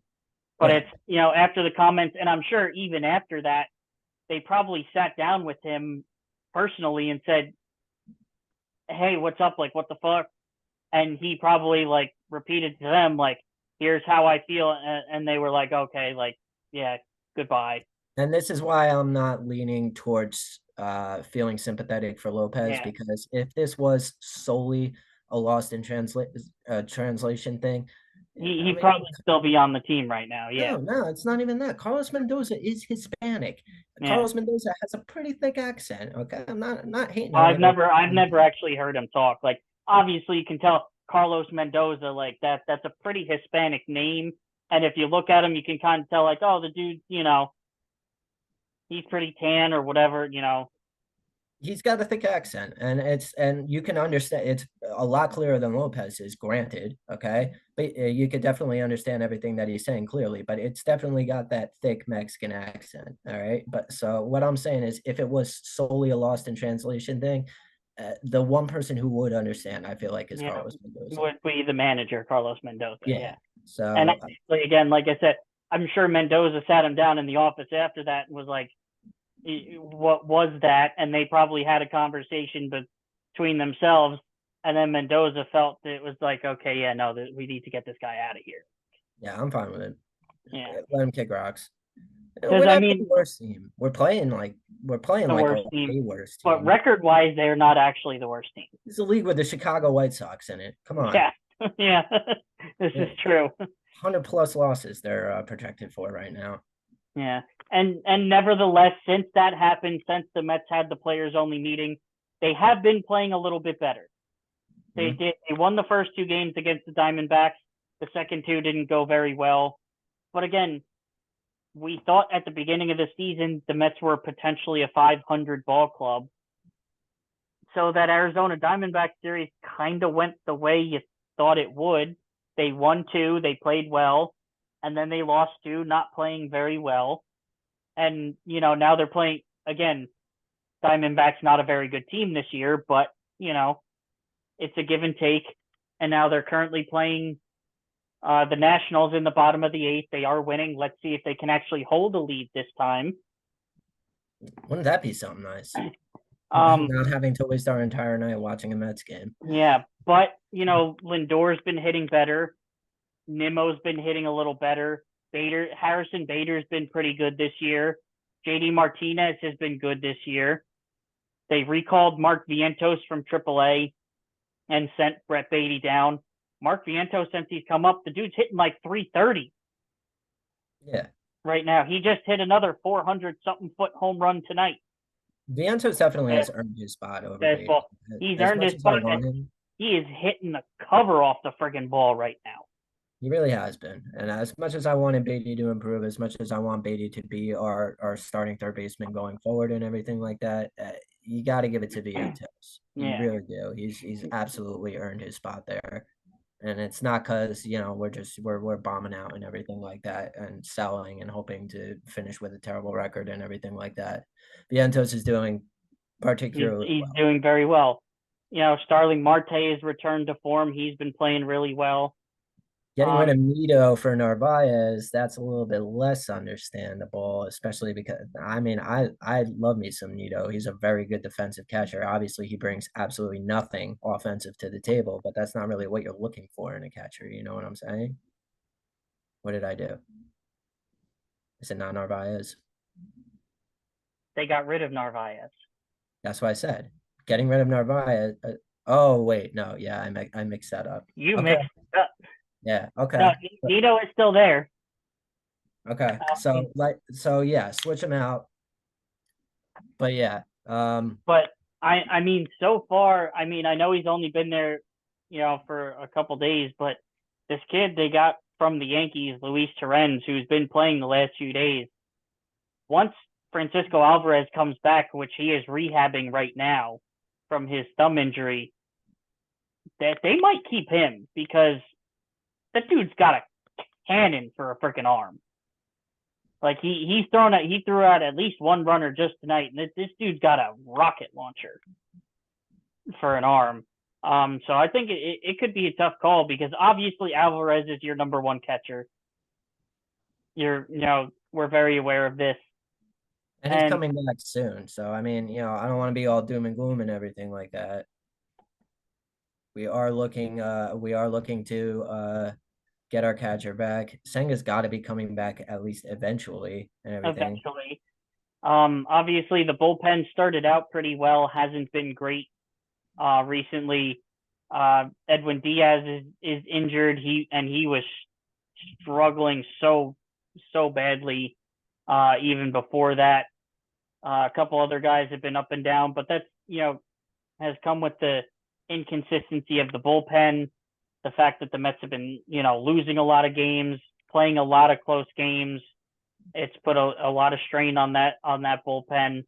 But it's, after the comments, and I'm sure even after that, they probably sat down with him personally and said, hey, what's up? Like, what the fuck? And he probably like repeated to them, like, here's how I feel. And they were like, okay, like, yeah, goodbye. And this is why I'm not leaning towards feeling sympathetic for Lopez, because if this was solely a lost in translation thing, he'd probably still be on the team right now. Yeah. No, it's not even that. Carlos Mendoza is Hispanic. Carlos Mendoza has a pretty thick accent. Okay, I'm not hating. I've never actually heard him talk. Like, obviously, you can tell Carlos Mendoza, like that's a pretty Hispanic name. And if you look at him, you can kind of tell, like, oh, the dude, he's pretty tan or whatever. He's got a thick accent, and you can understand it's a lot clearer than Lopez's, granted, okay? But you could definitely understand everything that he's saying clearly, but it's definitely got that thick Mexican accent, all right? But so what I'm saying is if it was solely a lost in translation thing, the one person who would understand, I feel like, is Carlos Mendoza. Would be the manager, Carlos Mendoza. Yeah. So, and actually, again, like I said, I'm sure Mendoza sat him down in the office after that and was like, what was that? And they probably had a conversation between themselves. And then Mendoza felt that it was like, okay, yeah, no, we need to get this guy out of here. Yeah, I'm fine with it. Yeah, let him kick rocks. Because I mean, the worst team. We're playing like the worst team. But record-wise, they're not actually the worst team. It's a league with the Chicago White Sox in it. Come on. Yeah, yeah, this is true. 100+ losses they're projected for right now. Yeah, and nevertheless, since that happened, since the Mets had the players-only meeting, they have been playing a little bit better. They won the first 2 games against the Diamondbacks. The second 2 didn't go very well. But again, we thought at the beginning of the season the Mets were potentially a 500 ball club. So that Arizona Diamondback series kind of went the way you thought it would. They won 2, they played well, and then they lost 2, not playing very well. And, now they're playing, again, Diamondbacks not a very good team this year, but, it's a give and take. And now they're currently playing the Nationals in the bottom of the 8th. They are winning. Let's see if they can actually hold a lead this time. Wouldn't that be something nice? Not having to waste our entire night watching a Mets game. Yeah, but, Lindor's been hitting better. Nimmo's been hitting a little better. Harrison Bader's been pretty good this year. JD Martinez has been good this year. They recalled Mark Vientos from AAA and sent Brett Beatty down. Mark Vientos, since he's come up, the dude's hitting like 330. Yeah. Right now. He just hit another 400-something foot home run tonight. Vientos definitely has earned his spot over Beatty. He's earned his spot. He is hitting the cover off the friggin' ball right now. He really has been. And as much as I wanted Beatty to improve, as much as I want Beatty to be our starting third baseman going forward and everything like that, you got to give it to Vientos. You really do. He's absolutely earned his spot there. And it's not because, we're bombing out and everything like that and selling and hoping to finish with a terrible record and everything like that. Vientos is doing particularly He's doing very well. Starling Marte has returned to form. He's been playing really well. Getting rid of Nito for Narvaez, that's a little bit less understandable, especially because I mean I love me some Nito. He's a very good defensive catcher. Obviously, he brings absolutely nothing offensive to the table, but that's not really what you're looking for in a catcher. You know what I'm saying? What did I do? Is it not Narvaez? They got rid of Narvaez. That's what I said. Getting rid of Narvaez. Oh wait, no, yeah, I mixed that up. You Okay, mixed it up. yeah, No, okay. Nito is still there. Okay. So yeah, switch them out. But yeah. But I mean, so far, I mean, I know he's only been there, for a couple days, but this kid they got from the Yankees, Luis Torrens, who's been playing the last few days. Once Francisco Alvarez comes back, which he is rehabbing right now from his thumb injury, that they might keep him because that dude's got a cannon for a freaking arm. Like he threw out at least one runner just tonight, and this dude's got a rocket launcher for an arm. So I think it could be a tough call because obviously Alvarez is your number one catcher. We're very aware of this. And he's coming back soon. So I mean, I don't want to be all doom and gloom and everything like that. We are looking to get our catcher back. Senga's got to be coming back at least eventually and everything. Eventually. Obviously the bullpen started out pretty well, hasn't been great recently. Edwin Diaz is injured. He was struggling so badly even before that. A couple other guys have been up and down, but that's has come with the inconsistency of the bullpen, the fact that the Mets have been losing a lot of games, playing a lot of close games. It's put a lot of strain on that bullpen.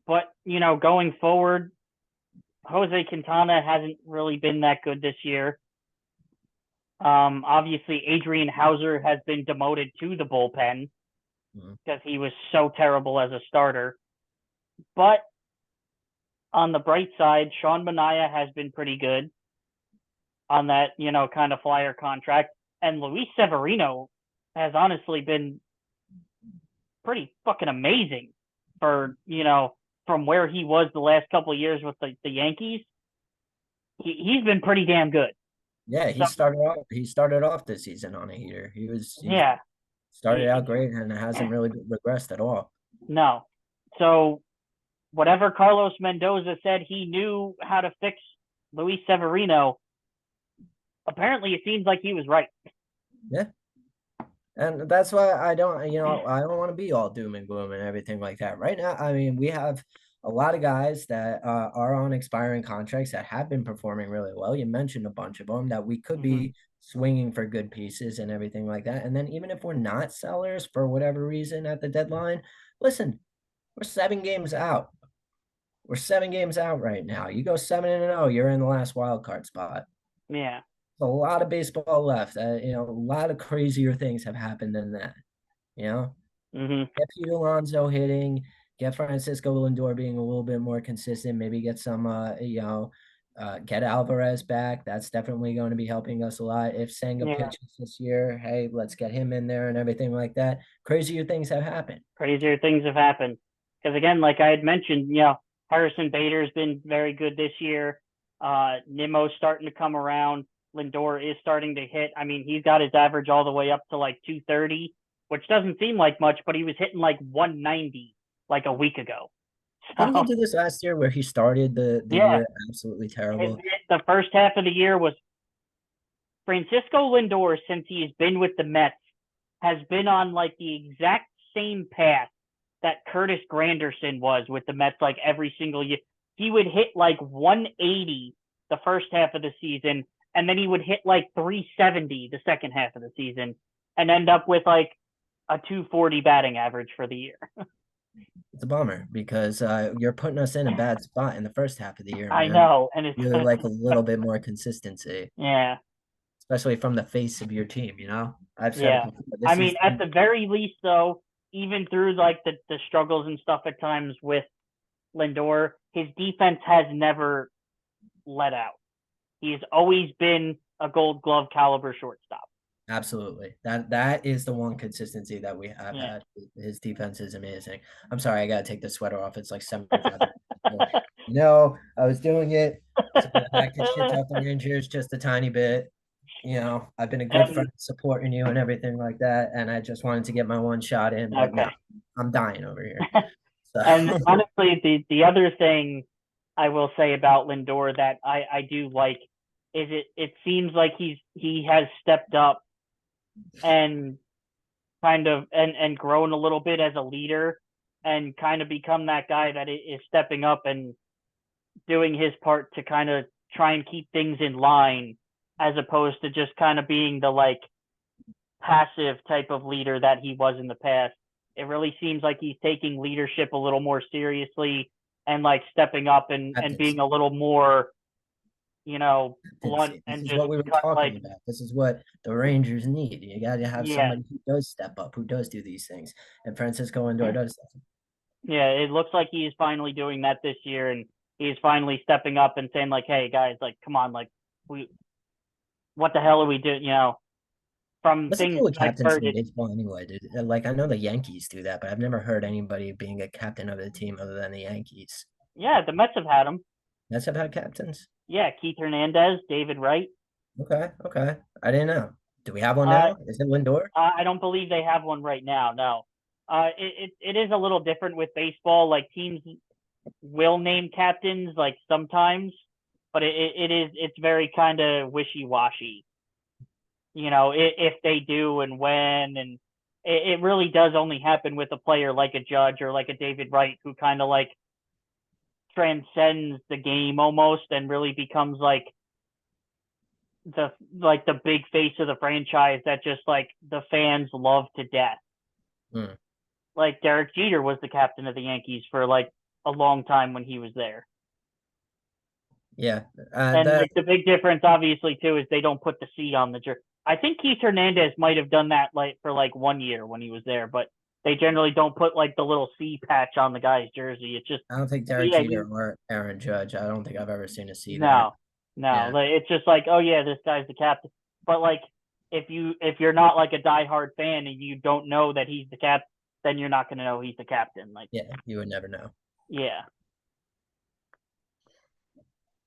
But going forward, Jose Quintana hasn't really been that good this year. Obviously, Adrian Hauser has been demoted to the bullpen because he was so terrible as a starter. But on the bright side, Sean Manaea has been pretty good on that, kind of flyer contract. And Luis Severino has honestly been pretty fucking amazing for, from where he was the last couple of years with the Yankees. He's been pretty damn good. Yeah, he started off this season on a heater. He started out great and hasn't really regressed at all. No. So whatever Carlos Mendoza said he knew how to fix Luis Severino, apparently it seems like he was right. Yeah. And that's why I don't want to be all doom and gloom and everything like that. Right now, I mean, we have a lot of guys that are on expiring contracts that have been performing really well. You mentioned a bunch of them that we could be swinging for good pieces and everything like that. And then even if we're not sellers for whatever reason at the deadline, listen, we're 7 games out. We're 7 games out right now. You go 7-0, you're in the last wild card spot. Yeah. A lot of baseball left. A lot of crazier things have happened than that. Get Pete Alonso hitting, get Francisco Lindor being a little bit more consistent. Maybe get some, get Alvarez back. That's definitely going to be helping us a lot. If Senga pitches this year, hey, let's get him in there and everything like that. Crazier things have happened. Because again, like I had mentioned, Harrison Bader's been very good this year. Nimmo's starting to come around. Lindor is starting to hit. I mean, he's got his average all the way up to like 230, which doesn't seem like much, but he was hitting like 190 like a week ago. Didn't he do this last year where he started the year absolutely terrible? The first half of the year was Francisco Lindor, since he's been with the Mets, has been on like the exact same path that Curtis Granderson was with the Mets like every single year. He would hit like 180 the first half of the season, and then he would hit like 370 the second half of the season and end up with like a 240 batting average for the year. It's a bummer because you're putting us in a bad spot in the first half of the year. Man. I know. And it's really like a little bit more consistency. Yeah. Especially from the face of your team, I've said it before. I mean, at the very least, though, even through like the struggles and stuff at times with Lindor, his defense has never let out. He's always been a Gold Glove caliber shortstop. Absolutely. That is the one consistency that we have had. His defense is amazing. I'm sorry, I gotta take the sweater off. It's like 75. I was doing it so that I could shit talk the Rangers just a tiny bit. I've been a good friend supporting you and everything like that. And I just wanted to get my one shot in, but no, I'm dying over here. So. And honestly, the other thing I will say about Lindor that I do like is it seems like he has stepped up and kind of and grown a little bit as a leader and kind of become that guy that is stepping up and doing his part to kind of try and keep things in line, as opposed to just kind of being the like passive type of leader that he was in the past. It really seems like he's taking leadership a little more seriously and like stepping up and being a little more, blunt. This and is just what we were talking about. This is what the Rangers need. You got to have somebody who does step up, who does do these things. And Francisco Lindor does that. Yeah, it looks like he is finally doing that this year, and he's finally stepping up and saying like, "Hey guys, like, come on, like, what the hell are we doing?" From What's things the cool I've captains heard, in baseball anyway, dude? Like, I know the Yankees do that, but I've never heard anybody being a captain of the team other than the Yankees. Yeah, the Mets have had them. Mets have had captains? Yeah, Keith Hernandez, David Wright. Okay. I didn't know. Do we have one now? Is it Lindor? I don't believe they have one right now. No. It is a little different with baseball. Like teams will name captains like sometimes, but it's very kind of wishy washy. If they do and when, and it really does only happen with a player like a Judge or like a David Wright who kind of like transcends the game almost and really becomes like the big face of the franchise that just like the fans love to death. Like Derek Jeter was the captain of the Yankees for like a long time when he was there. Yeah. And like the big difference obviously too is they don't put the C on the jersey. I think Keith Hernandez might have done that like for like 1 year when he was there, but they generally don't put like the little C patch on the guy's jersey. It's just I don't think Derek Jeter or Aaron Judge. I don't think I've ever seen a C there. No. Like, it's just like, oh yeah, this guy's the captain. But like if you're not like a diehard fan and you don't know that he's the captain, then you're not gonna know he's the captain. Like you would never know. Yeah.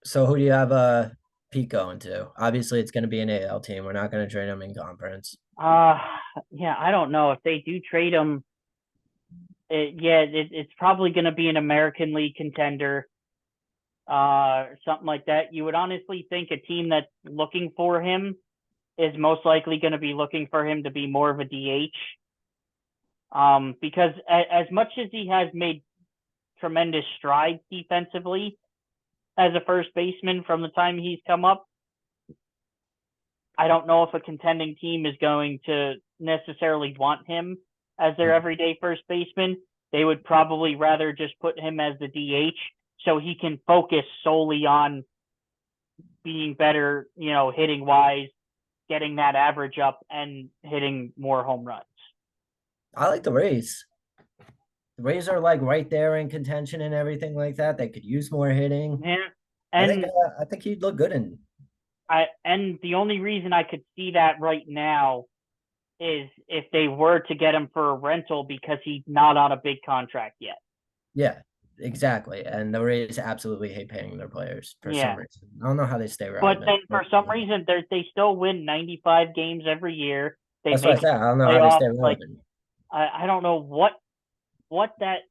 So who do you have Pete going to? Obviously, it's going to be an AL team. We're not going to trade him in conference. Yeah, I don't know if they do trade him. It's probably going to be an American League contender, something like that. You would honestly think a team that's looking for him is most likely going to be looking for him to be more of a DH. Because as much as he has made tremendous strides defensively as a first baseman from the time he's come up, I don't know if a contending team is going to necessarily want him as their everyday first baseman. They would probably rather just put him as the DH so he can focus solely on being better, hitting wise, getting that average up and hitting more home runs. I like the Rays. The Rays are like right there in contention and everything like that. They could use more hitting. Yeah. And I think he'd look good in. And the only reason I could see that right now is if they were to get him for a rental because he's not on a big contract yet. Yeah, exactly. And the Rays absolutely hate paying their players for some reason. I don't know how they stay relevant. But then for some reason, they still win 95 games every year. That's what I said. I don't know how they stay relevant. I don't know what that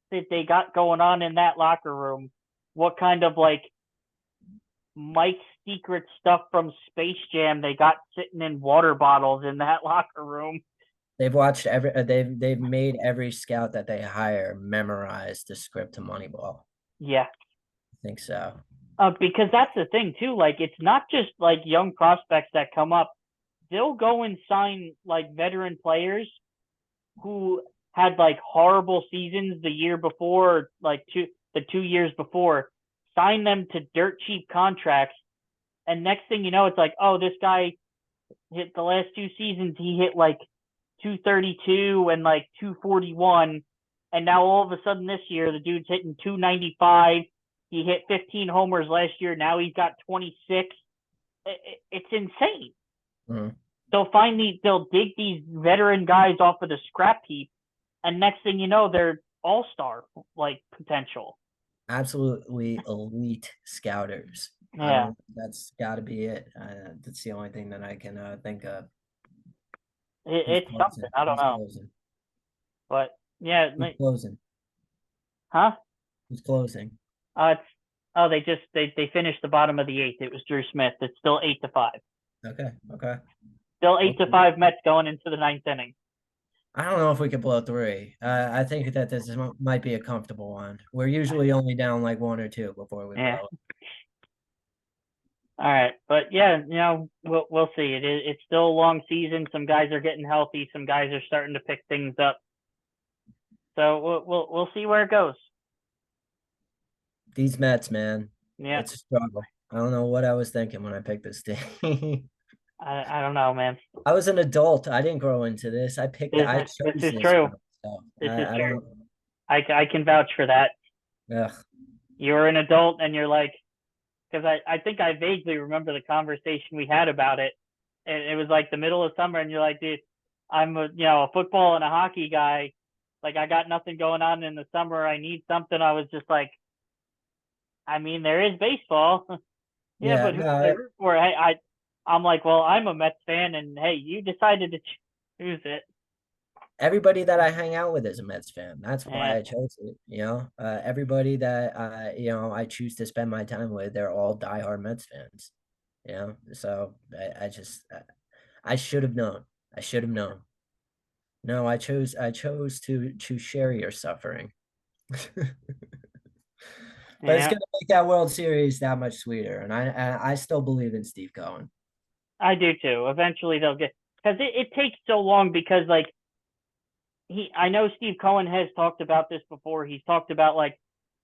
they got going on in that locker room. What kind of like Mike's secret stuff from Space Jam they got sitting in water bottles in that locker room. They've watched they've made every scout that they hire memorize the script to Moneyball. Yeah. I think so. Because that's the thing too. Like it's not just like young prospects that come up. They'll go and sign like veteran players who had like horrible seasons the year before, like the 2 years before, sign them to dirt cheap contracts. And next thing you know, it's like, oh, this guy hit the last 2 seasons. He hit like 232 and like 241. And now all of a sudden this year, the dude's hitting 295. He hit 15 homers last year. Now he's got 26. It's insane. Mhm. They'll dig these veteran guys off of the scrap heap, and next thing you know, they're all-star like potential. Absolutely elite scouters. I Yeah, don't. That's got to be it. That's the only thing that I can think of. Who's it's something. closing? I don't Who's know, closing? but yeah, Who's closing? huh? Who's closing? It's they finished the bottom of the eighth. It was Drew Smith. It's still 8-5. Okay. Okay. Still eight to Okay. five Mets going into the ninth inning. I don't know if we could blow three. I think that might be a comfortable one. We're usually only down like one or two before we Yeah. blow it. All right, but yeah, we'll see. It's still a long season. Some guys are getting healthy. Some guys are starting to pick things up. So we'll see where it goes. These Mets, man, Yeah, it's a struggle. I don't know what I was thinking when I picked this team. I don't know, man. I was an adult. I didn't grow into this. I This chose is this true. for myself. This is I true. don't. I can vouch for that. Ugh. You're an adult and you're like, because I think I vaguely remember the conversation we had about it. And it was like the middle of summer, and you're like, dude, I'm a football and a hockey guy. Like I got nothing going on in the summer. I need something. I was just like, I mean, there is baseball. Yeah, Yeah, but who do they no, root for? Hey, I'm like, well, I'm a Mets fan, and hey, you decided to choose it. everybody that I hang out with is a Mets fan. That's Yeah, why I chose it. Everybody that I choose to spend my time with, they're all diehard Mets fans. So I should have known. I should have known. No, I chose to share your suffering. But it's yeah, gonna make that World Series that much sweeter, and I still believe in Steve Cohen. I do too. Eventually, they'll get because it takes so long because like I know Steve Cohen has talked about this before. He's talked about like,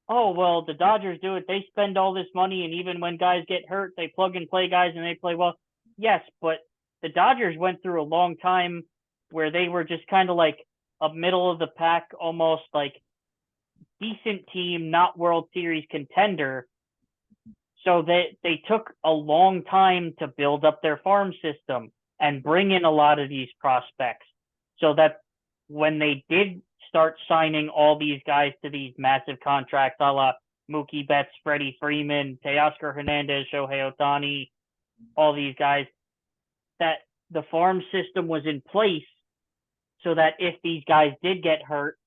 oh well, the Dodgers do it. They spend all this money, and even when guys get hurt, they plug and play guys, and they play well. Yes, but the Dodgers went through a long time where they were just kind of like a middle of the pack, almost like decent team, not World Series contender. So they took a long time to build up their farm system and bring in a lot of these prospects so that when they did start signing all these guys to these massive contracts, a la Mookie Betts, Freddie Freeman, Teoscar Hernandez, Shohei Ohtani, all these guys, that the farm system was in place so that if these guys did get hurt,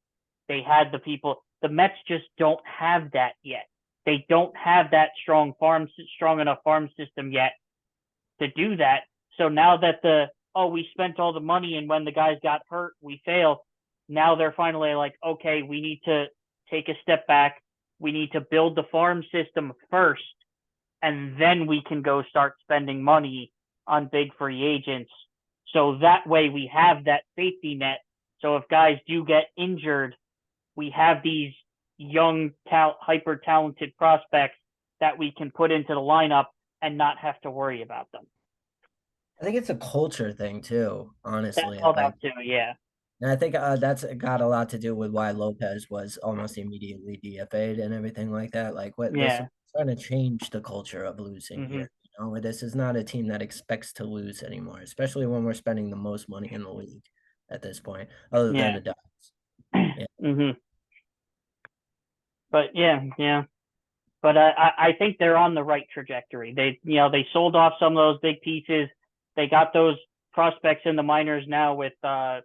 they had the people. The Mets just don't have that yet. They don't have that strong enough farm system yet to do that. So now that we spent all the money and when the guys got hurt, we failed. Now they're finally like, okay, we need to take a step back. We need to build the farm system first, and then we can go start spending money on big free agents. So that way we have that safety net. So if guys do get injured, we have these young, hyper talented prospects that we can put into the lineup and not have to worry about them. I think it's a culture thing too, That's honestly. all that too, yeah. And I think that's got a lot to do with why Lopez was almost immediately DFA'd and everything like that. Like, what this is Yeah. trying to change the culture of losing Mm-hmm. here. This is not a team that expects to lose anymore, especially when we're spending the most money in the league at this point, other than Yeah. the Dodgers. Yeah. Mm-hmm. But yeah. But I think they're on the right trajectory. They sold off some of those big pieces. They got those prospects in the minors now with Luis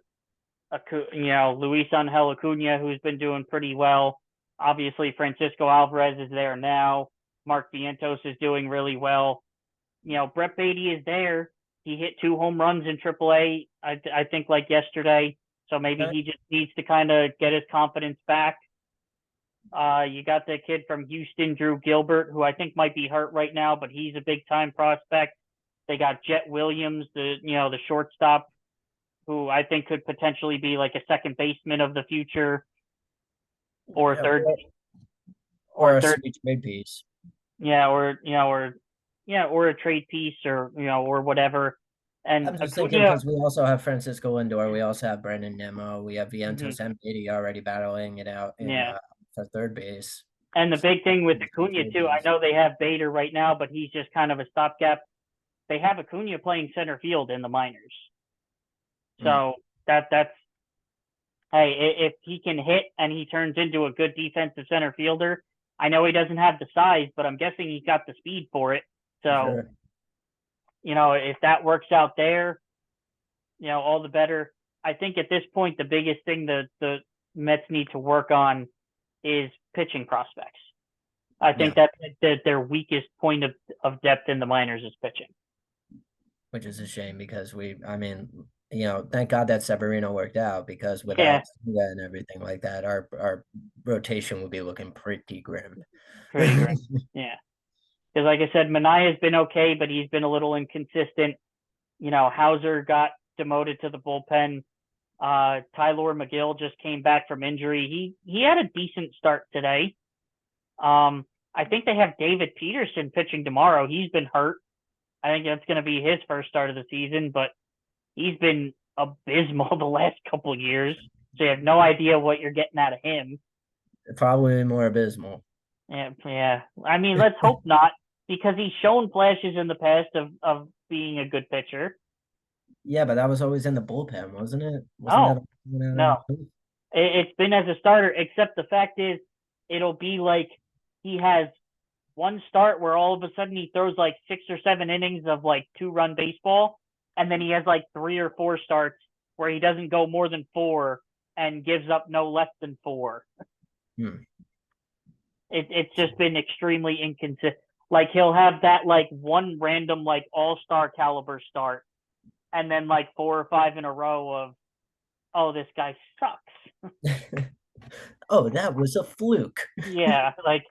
Angel Acuna, who's been doing pretty well. Obviously, Francisco Alvarez is there now. Mark Vientos is doing really well. Brett Beatty is there. He hit 2 home runs in AAA, I think, like yesterday. So maybe he just needs to kind of get his confidence back. You got the kid from Houston, Drew Gilbert, who I think might be hurt right now, but he's a big time prospect. They got Jet Williams, the shortstop, who I think could potentially be like a second baseman of the future, or a Yeah, third, or or a third, sweet trade piece. yeah, or a trade piece, or whatever. And I'm just thinking Acuna, because we also have Francisco Lindor, we also have Brandon Nimmo, we have mm-hmm, Vientos and Beatty already battling it out in yeah. for third base. And the So big thing with Acuna too, I know they have Bader right now, but he's just kind of a stopgap. they have Acuna playing center field in the minors. So Mm. that's hey, if he can hit and he turns into a good defensive center fielder, I know he doesn't have the size, but I'm guessing he's got the speed for it. So, Sure. if that works out there, all the better. I think at this point, the biggest thing the Mets need to work on is pitching prospects. I think Yeah. that their weakest point of depth in the minors is pitching. Which is a shame because thank God that Severino worked out, because Yeah, without Senga and everything like that, our rotation would be looking pretty grim. pretty grim. Yeah. Because like I said, Manaya's been okay, but he's been a little inconsistent. Hauser got demoted to the bullpen. Tyler McGill just came back from injury. He had a decent start today. I think they have David Peterson pitching tomorrow. He's been hurt. I think that's going to be his first start of the season, but he's been abysmal the last couple of years. So you have no idea what you're getting out of him. Probably more abysmal. Yeah. I mean, let's hope not, because he's shown flashes in the past of being a good pitcher. Yeah, but that was always in the bullpen, wasn't it? No. It's been as a starter, except the fact is it'll be like he has one start where all of a sudden he throws like 6 or 7 innings of like 2-run baseball, and then he has like 3 or 4 starts where he doesn't go more than 4 and gives up no less than 4. It's just been extremely inconsistent. Like he'll have that like one random like all-star caliber start, and then like 4 or 5 in a row of, oh, this guy sucks. Oh, that was a fluke. Yeah, like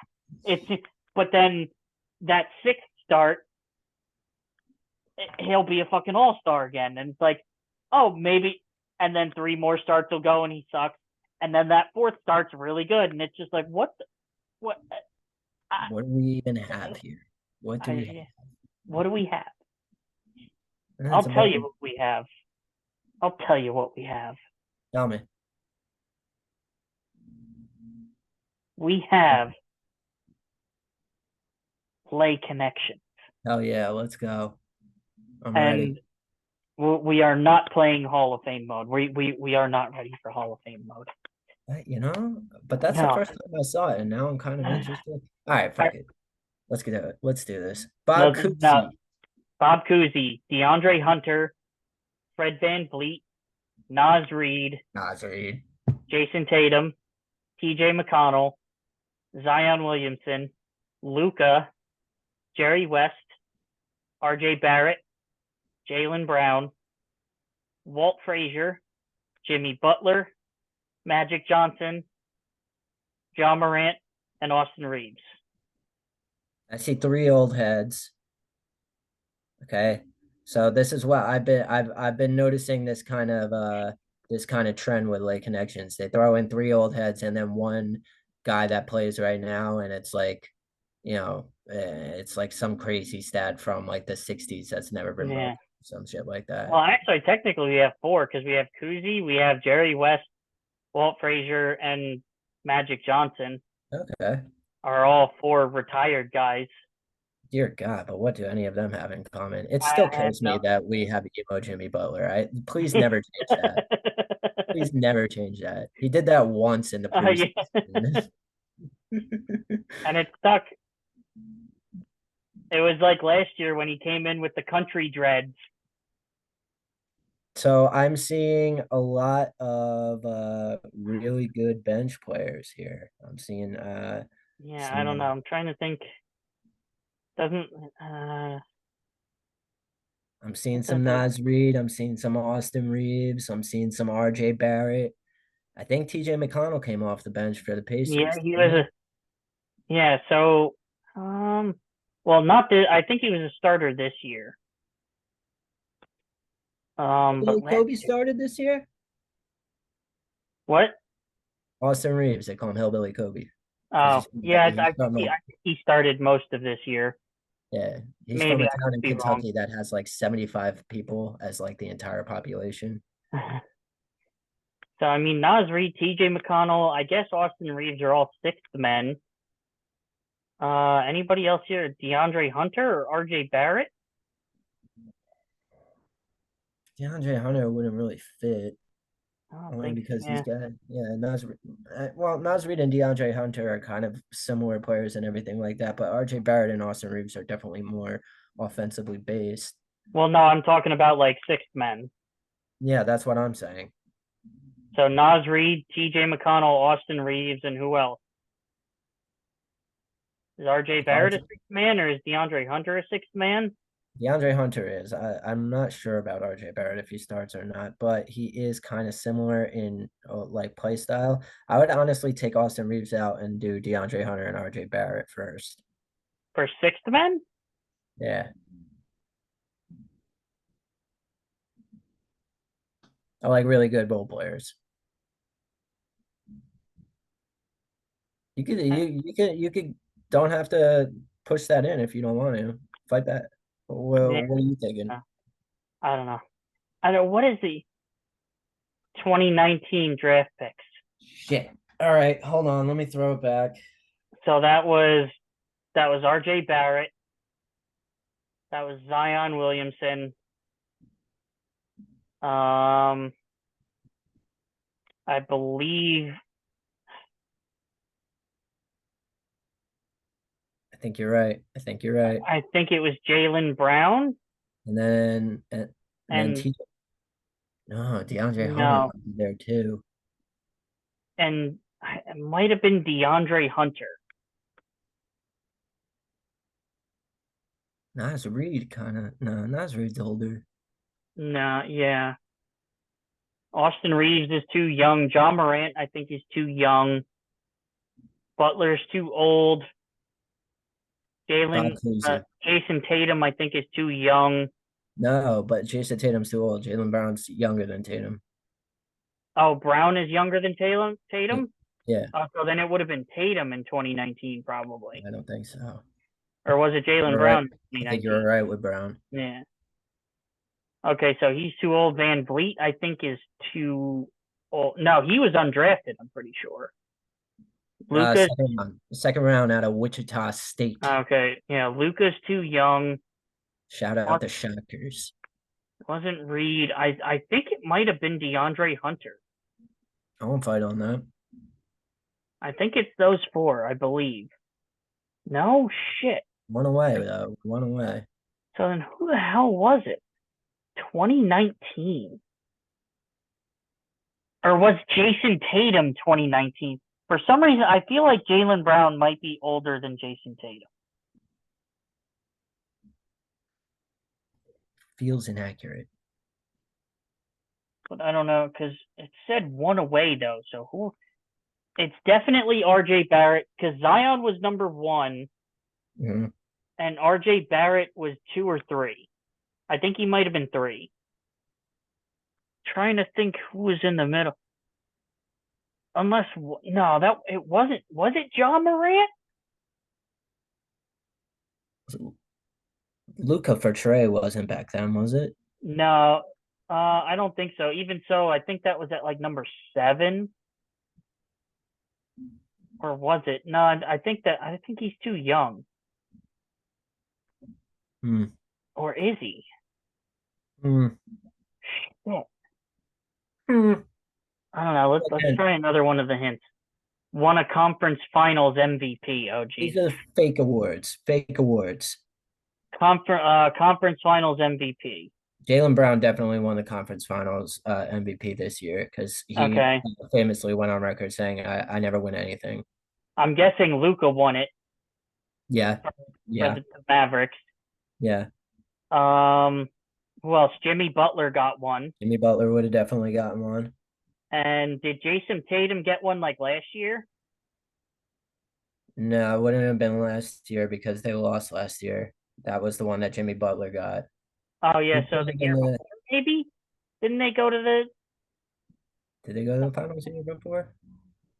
but then that 6th start, he'll be a fucking all-star again, and it's like, oh, maybe, and then 3 more starts will go and he sucks, and then that 4th start's really good, and it's just like, what What do we even have here? What do we have? What do we have? That's I'll tell you what we have. I'll tell you what we have. Tell me. We have Play Connection. Hell yeah, let's go. I'm ready. We are not playing Hall of Fame mode. We are not ready for Hall of Fame mode. But that's the first time I saw it, and now I'm kind of interested. All right, fuck it. Let's get it. Let's do this. Bob Cousy. Bob Cousy, DeAndre Hunter, Fred VanVleet, Naz Reid, Jason Tatum, TJ McConnell, Zion Williamson, Luka, Jerry West, RJ Barrett, Jaylen Brown, Walt Frazier, Jimmy Butler, Magic Johnson, John Morant, and Austin Reeves. I see 3 old heads. Okay. So this is what I've been noticing, this kind of trend with Lake Connections. They throw in 3 old heads and then one guy that plays right now, and it's like, it's like some crazy stat from like the 60s that's never been broken, some shit like that. Well, actually, technically we have 4, because we have Cousy, we have Jerry West, Walt Frazier, and Magic Johnson. Okay. Are all 4 retired guys. Dear God, but what do any of them have in common? It still kills me that we have emo Jimmy Butler. Please never change that. Please never change that. He did that once in the preseason. And it stuck. It was like last year when he came in with the country dreads. So I'm seeing a lot of really good bench players here. I'm seeing I don't know. I'm trying to think. I'm seeing some Naz Reid. I'm seeing some Austin Reeves. I'm seeing some RJ Barrett. I think TJ McConnell came off the bench for the Pacers. Yeah, he was so well, not this. I think he was a starter this year. But Kobe started this year? What? Austin Reeves. They call him Hillbilly Kobe. Oh, yeah. I think he started most of this year. Yeah. He's from a town in Kentucky that has like 75 people as like the entire population. So, I mean, Naz Reid, TJ McConnell, I guess Austin Reeves are all 6th men. Anybody else here? DeAndre Hunter or RJ Barrett? DeAndre Hunter wouldn't really fit. I don't Only think. because he's Yeah. got Nas Reed and DeAndre Hunter are kind of similar players and everything like that, but RJ Barrett and Austin Reeves are definitely more offensively based. Well, no, I'm talking about like sixth men. Yeah, that's what I'm saying. So Nas Reed, T.J. McConnell, Austin Reeves, and who else? Is R.J. Barrett a sixth man, or is DeAndre Hunter a sixth man? DeAndre Hunter is. I'm not sure about RJ Barrett if he starts or not, but he is kind of similar in like play style. I would honestly take Austin Reeves out and do DeAndre Hunter and RJ Barrett first. For sixth men? Yeah. I like really good role players. You could don't have to push that in if you don't want to. Fight that. Yeah, Well, what are you thinking? I don't know. I don't. What is the 2019 draft picks? Shit. All right, hold on. Let me throw it back. So that was R.J. Barrett. That was Zion Williamson. I believe. I think you're right. I think you're right. I think it was Jaylen Brown And then and T. No, DeAndre Hunter no, might be there too. and it might have been DeAndre Hunter. Nas Reed kind of. No, Nas Reed's older. No, yeah. Austin Reeves is too young. John Morant, I think, is too young. Butler's too old. Bob Jalen, Cousy. Jason Tatum, I think, is too young. No, but Jason Tatum's too old. Jaylen Brown's younger than Tatum. Oh, Brown is younger than Tatum. Yeah, Tatum. yeah, So then it would have been Tatum in 2019, probably, I don't think so. or was it Jalen You're right. Brown in I think you're 2019? right with Brown. Yeah. Okay, so he's too old. Van Vliet, I think, is too old. No, he was undrafted. I'm pretty sure. Lucas. Second round out of Wichita State. Okay, yeah, Lucas too young. Shout out the Shockers. Wasn't Reed. I think it might have been DeAndre Hunter. I won't fight on that. I think it's those four, I believe. No shit. One away though. One away. So then who the hell was it? 2019. Or was Jason Tatum 2019? For some reason, I feel like Jaylen Brown might be older than Jason Tatum. Feels inaccurate. But I don't know, because it said one away, though. So who? It's definitely RJ Barrett, because Zion was number one, Mm-hmm. and RJ Barrett was 2 or 3. I think he might have been 3. Trying to think who was in the middle. Unless no, that it wasn't. Was it John Morant? Luca for Trey wasn't back then, was it? No, I don't think so. Even so, I think that was at like number 7, or was it? No, I think he's too young. Hmm. Or is he? Hmm. Yeah. Hmm. I don't know. Let's try another one of the hints. Won a conference finals MVP. Oh These Jesus. are fake awards. Fake awards. Conference finals MVP. Jaylen Brown definitely won the conference finals MVP this year because he Okay. famously went on record saying, I never win anything. I'm guessing Luka won it Yeah. for Yeah. the Mavericks. Yeah. Who else? Jimmy Butler got one. Jimmy Butler would have definitely gotten one. And did Jason Tatum get one like last year? No, it wouldn't have been last year because they lost last year. That was the one that Jimmy Butler got. Oh yeah, Who so played the in year before maybe? Didn't they go to the? Did they go to the finals the year before?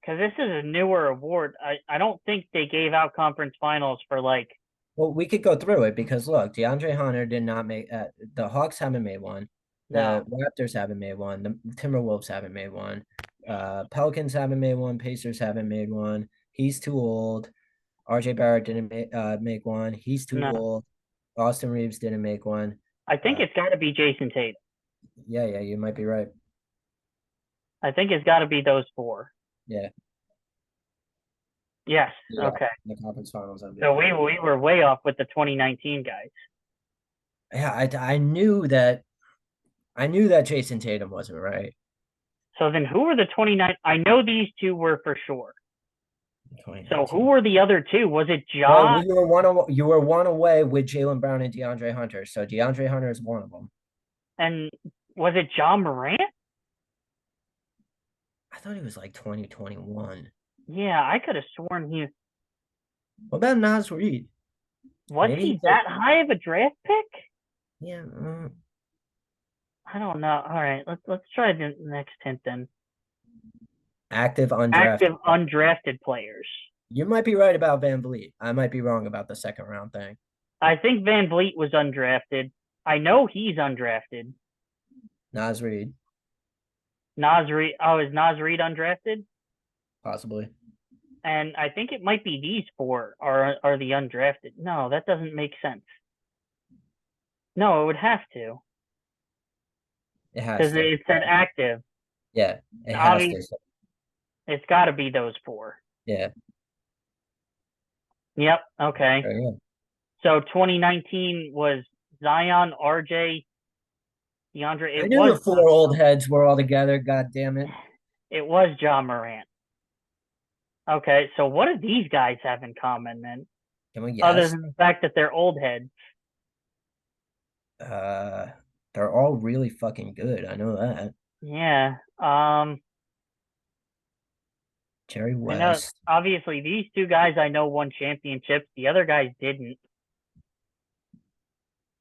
Because this is a newer award. I don't think they gave out conference finals for like. Well, we could go through it because look, DeAndre Hunter did not make the Hawks haven't made one. No. The Raptors haven't made one. The Timberwolves haven't made one. Pelicans haven't made one. Pacers haven't made one. He's too old. RJ Barrett didn't make one. He's too No. old. Austin Reeves didn't make one. I think Uh, it's got to be Jason Tatum. Yeah, you might be right. I think it's got to be those four. Yeah, Yes. yeah. Okay. The conference finals So MVP. we were way off with the 2019 guys. Yeah, I knew that Jason Tatum wasn't right. So then who were the 29? I know these two were for sure. So who 2019. were the other two? Was it Well, Ja? you were one away with Jaylen Brown and DeAndre Hunter. So DeAndre Hunter is one of them. And was it Ja Morant? I thought he was like 2021. Yeah, I could have sworn he What about Nas Reed? was Maybe he he's like, that high of a draft pick? yeah. I don't know. All right, let's try the next hint then. Active Active undrafted. undrafted players. You might be right about Van Vliet. I might be wrong about the second round thing. I think Van Vliet was undrafted. I know he's undrafted. Nas Reed, Nas Reed. Oh, is Nas Reed undrafted? possibly. And I think it might be these four are the undrafted. No, that doesn't make sense. No, it would have to It has because to. it said active. Yeah, it has to. Obviously, it's got to be those four. Yeah. Yep. Okay. There you So 2019 was Zion, RJ, DeAndre. go. I knew the four old heads were all together. God damn it. It was John Morant. Okay. So what do these guys have in common then, Can we other guess? than the fact that they're old heads? Uh, they're all really fucking good. I know that. Yeah. Jerry I know. West. Obviously, these two guys I know won championships. The other guys didn't.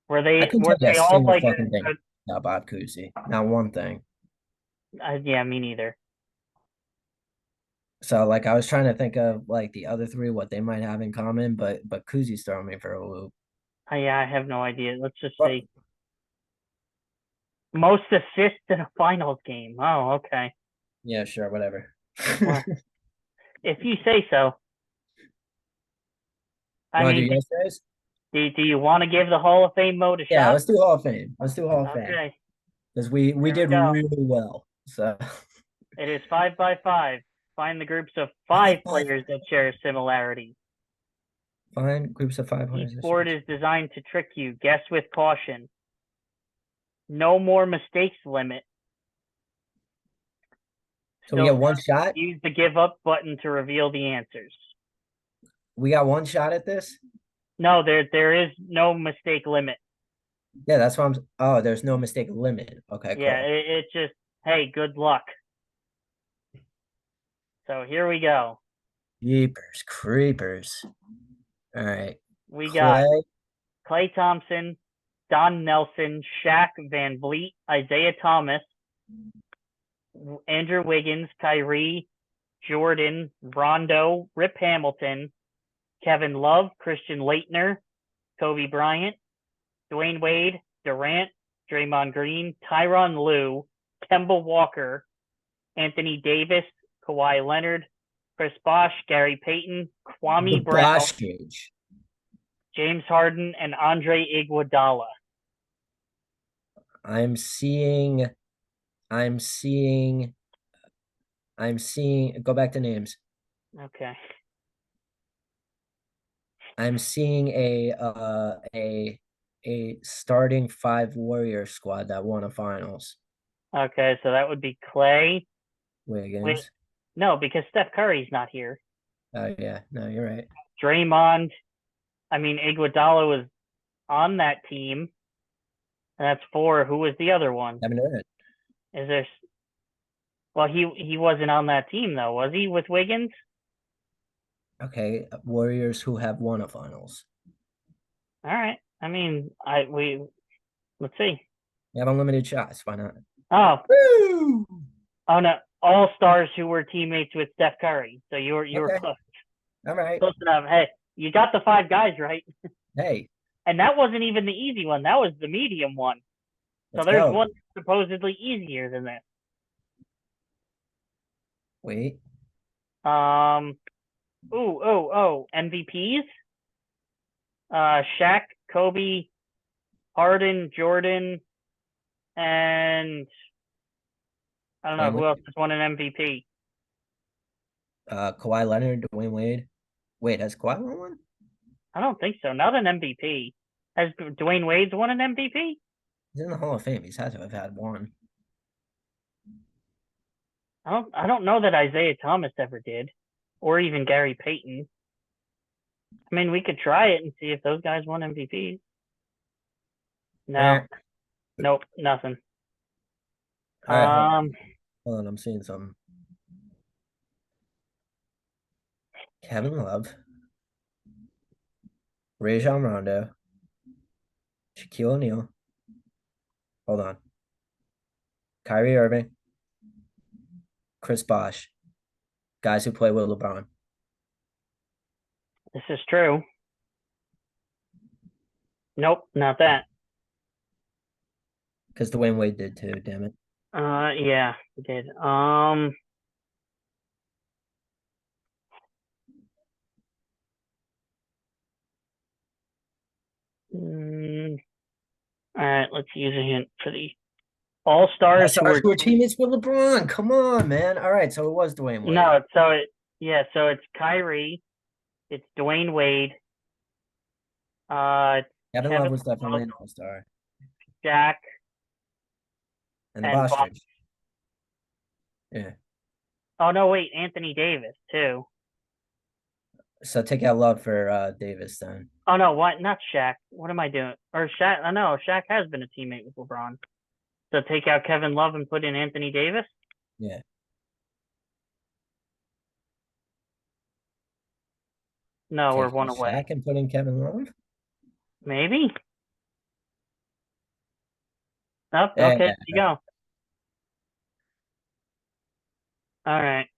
Were I they? can Were tell you a they all single like fucking thing about Bob Cousy. Not one thing. yeah, me neither. So like I was trying to think of like the other three, what they might have in common, but Cousy's throwing me for a loop. Yeah, I have no idea. Let's just But see. Most assists in a finals game. Oh, okay. yeah, sure, whatever. Well, if you say so. I Want to mean, do yesterday's? do you want to give the Hall of Fame mode a Yeah, shot? let's do Hall of Fame. Let's do Hall of Fame Okay, because we here we did go. really well. So It is 5 by 5. Find the groups of five, 5 five, players that share similarities. find groups of five Each players. board is designed to trick you. Guess with caution. No more mistakes limit. So we Still get one shot. use the give up button to reveal the answers. We got one shot at this. No, there is no mistake limit. Yeah, that's what I'm. Oh, there's no mistake limit. Okay, Yeah, cool. it's just hey, good luck. So here we go. Jeepers, creepers. All right, We got Clay. Klay Thompson, Don Nelson, Shaq, Van Vliet, Isaiah Thomas, Andrew Wiggins, Kyrie, Jordan, Rondo, Rip Hamilton, Kevin Love, Christian Laettner, Kobe Bryant, Dwayne Wade, Durant, Draymond Green, Tyronn Lue, Kemba Walker, Anthony Davis, Kawhi Leonard, Chris Bosh, Gary Payton, The Kwame Brown, Bosch cage. James Harden, and Andre Iguodala. I'm seeing. I'm seeing. I'm seeing. Go back to names. Okay. I'm seeing a starting five Warrior squad that won a finals. Okay, so that would be Clay. Wait, Wiggins. no, because Steph Curry's not here. Oh yeah, no, you're right. Draymond. I mean, Iguodala was on that team. And that's 4. Who was the other one? Kevin Durant. Is there? Well, he wasn't on that team though, was he? With Wiggins? Okay, Warriors who have won a finals. All right. I mean, let's see. They have unlimited shots. Why not? Oh, Woo! oh no, all stars who were teammates with Steph Curry. So you were Okay. close, All right. close enough. Hey, you got the 5 guys right, Hey, and that wasn't even the easy one. That was the medium one. So let's there's go. one supposedly easier than this. Wait. Um. MVPs. Shaq, Kobe, Harden, Jordan, And I don't know Dwayne who else Wade, has won an MVP. Kawhi Leonard, Dwayne Wade. Wait, has Kawhi won one? I don't think so. Not an MVP. Has Dwayne Wade's won an MVP? He's in the Hall of Fame. He's had to have had one. I don't know that Isaiah Thomas ever did, or even Gary Payton. I mean, we could try it and see if those guys won MVPs. No, nope, nothing. All right, hold on, I'm seeing something. Kevin Love, Rajon Rondo, Shaquille O'Neal. Hold on. Kyrie Irving, Chris Bosh, guys who play with LeBron. This is true. Nope, not that. Because Dwayne Wade did too, damn it. Yeah, he did. All right, let's use a hint for the All Stars who were teammates with LeBron. Come on, man. All right, so it was Dwayne Wade. no, so it's Kyrie, it's Dwayne Wade, Kevin Kevin Love was definitely Love, an all-star. Jack, And the and Bosh Bosh. chick. Yeah. Oh no, wait, Anthony Davis too. So take out Love for Davis then. Oh no, what? Not Shaq. What am I doing? Or Shaq? I know Shaq has been a teammate with LeBron. So take out Kevin Love and put in Anthony Davis. Yeah. No, we're Take one out away. Shaq and put in Kevin Love. Maybe. Oh, Yeah. okay, there you go. All right.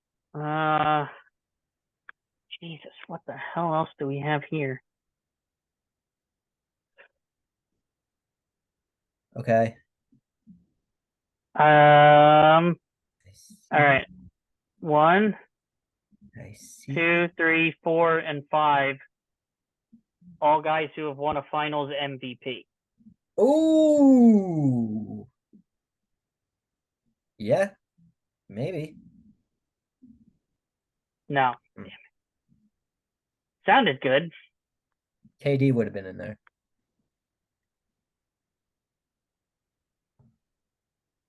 Jesus, what the hell else do we have here? Okay. All right. 1, I see. 2, 3, 4, and 5. All guys who have won a Finals MVP. Ooh. Yeah. Maybe. No. Damn it. Sounded good. KD would have been in there.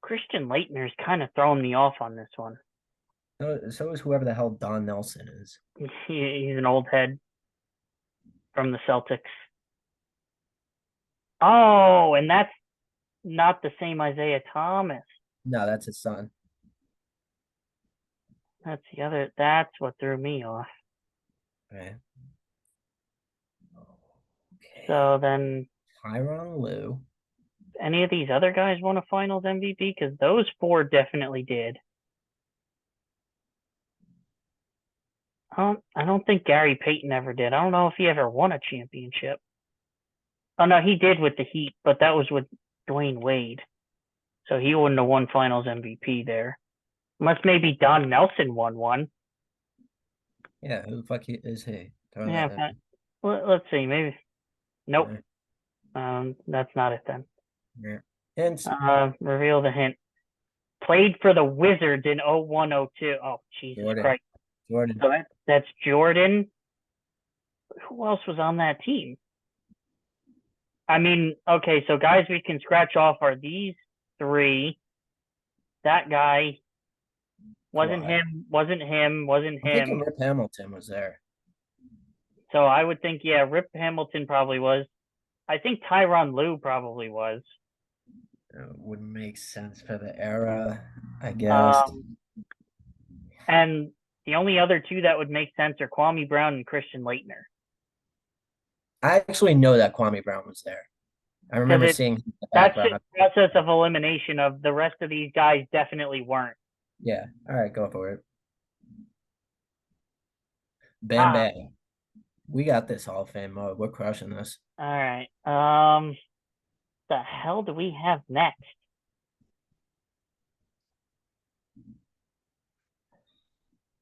Christian Leitner's kind of throwing me off on this one. So is whoever the hell Don Nelson is. He's an old head from the Celtics. Oh, and that's not the same Isaiah Thomas. No, that's his son. That's what threw me off. Right. Okay. So then Tyronn Lue. Any of these other guys won a Finals MVP? Because those 4 definitely did. I don't think Gary Payton ever did. I don't know if he ever won a championship. Oh no, he did with the Heat, but that was with Dwayne Wade. So he wouldn't have won Finals MVP there. Unless maybe Don Nelson won one. Yeah, who the fuck is he? Yeah, let's see. Maybe. Nope. That's not it then. Yeah. And reveal the hint. Played for the Wizards in 01-02. Oh, Jesus Christ. Jordan. So that's Jordan. Who else was on that team? I mean, okay, so guys we can scratch off are these 3. That guy wasn't him. I think Rip Hamilton was there. So I would think, yeah, Rip Hamilton probably was. I think Tyronn Lue probably was. It would make sense for the era, I guess. And the only other 2 that would make sense are Kwame Brown and Christian Laettner. I actually know that Kwame Brown was there. I remember seeing the background. That's the process of elimination of the rest of these guys definitely weren't. Yeah. All right, go for it. Bam Bam. We got this Hall of Fame mode. We're crushing this. All right. The hell do we have next?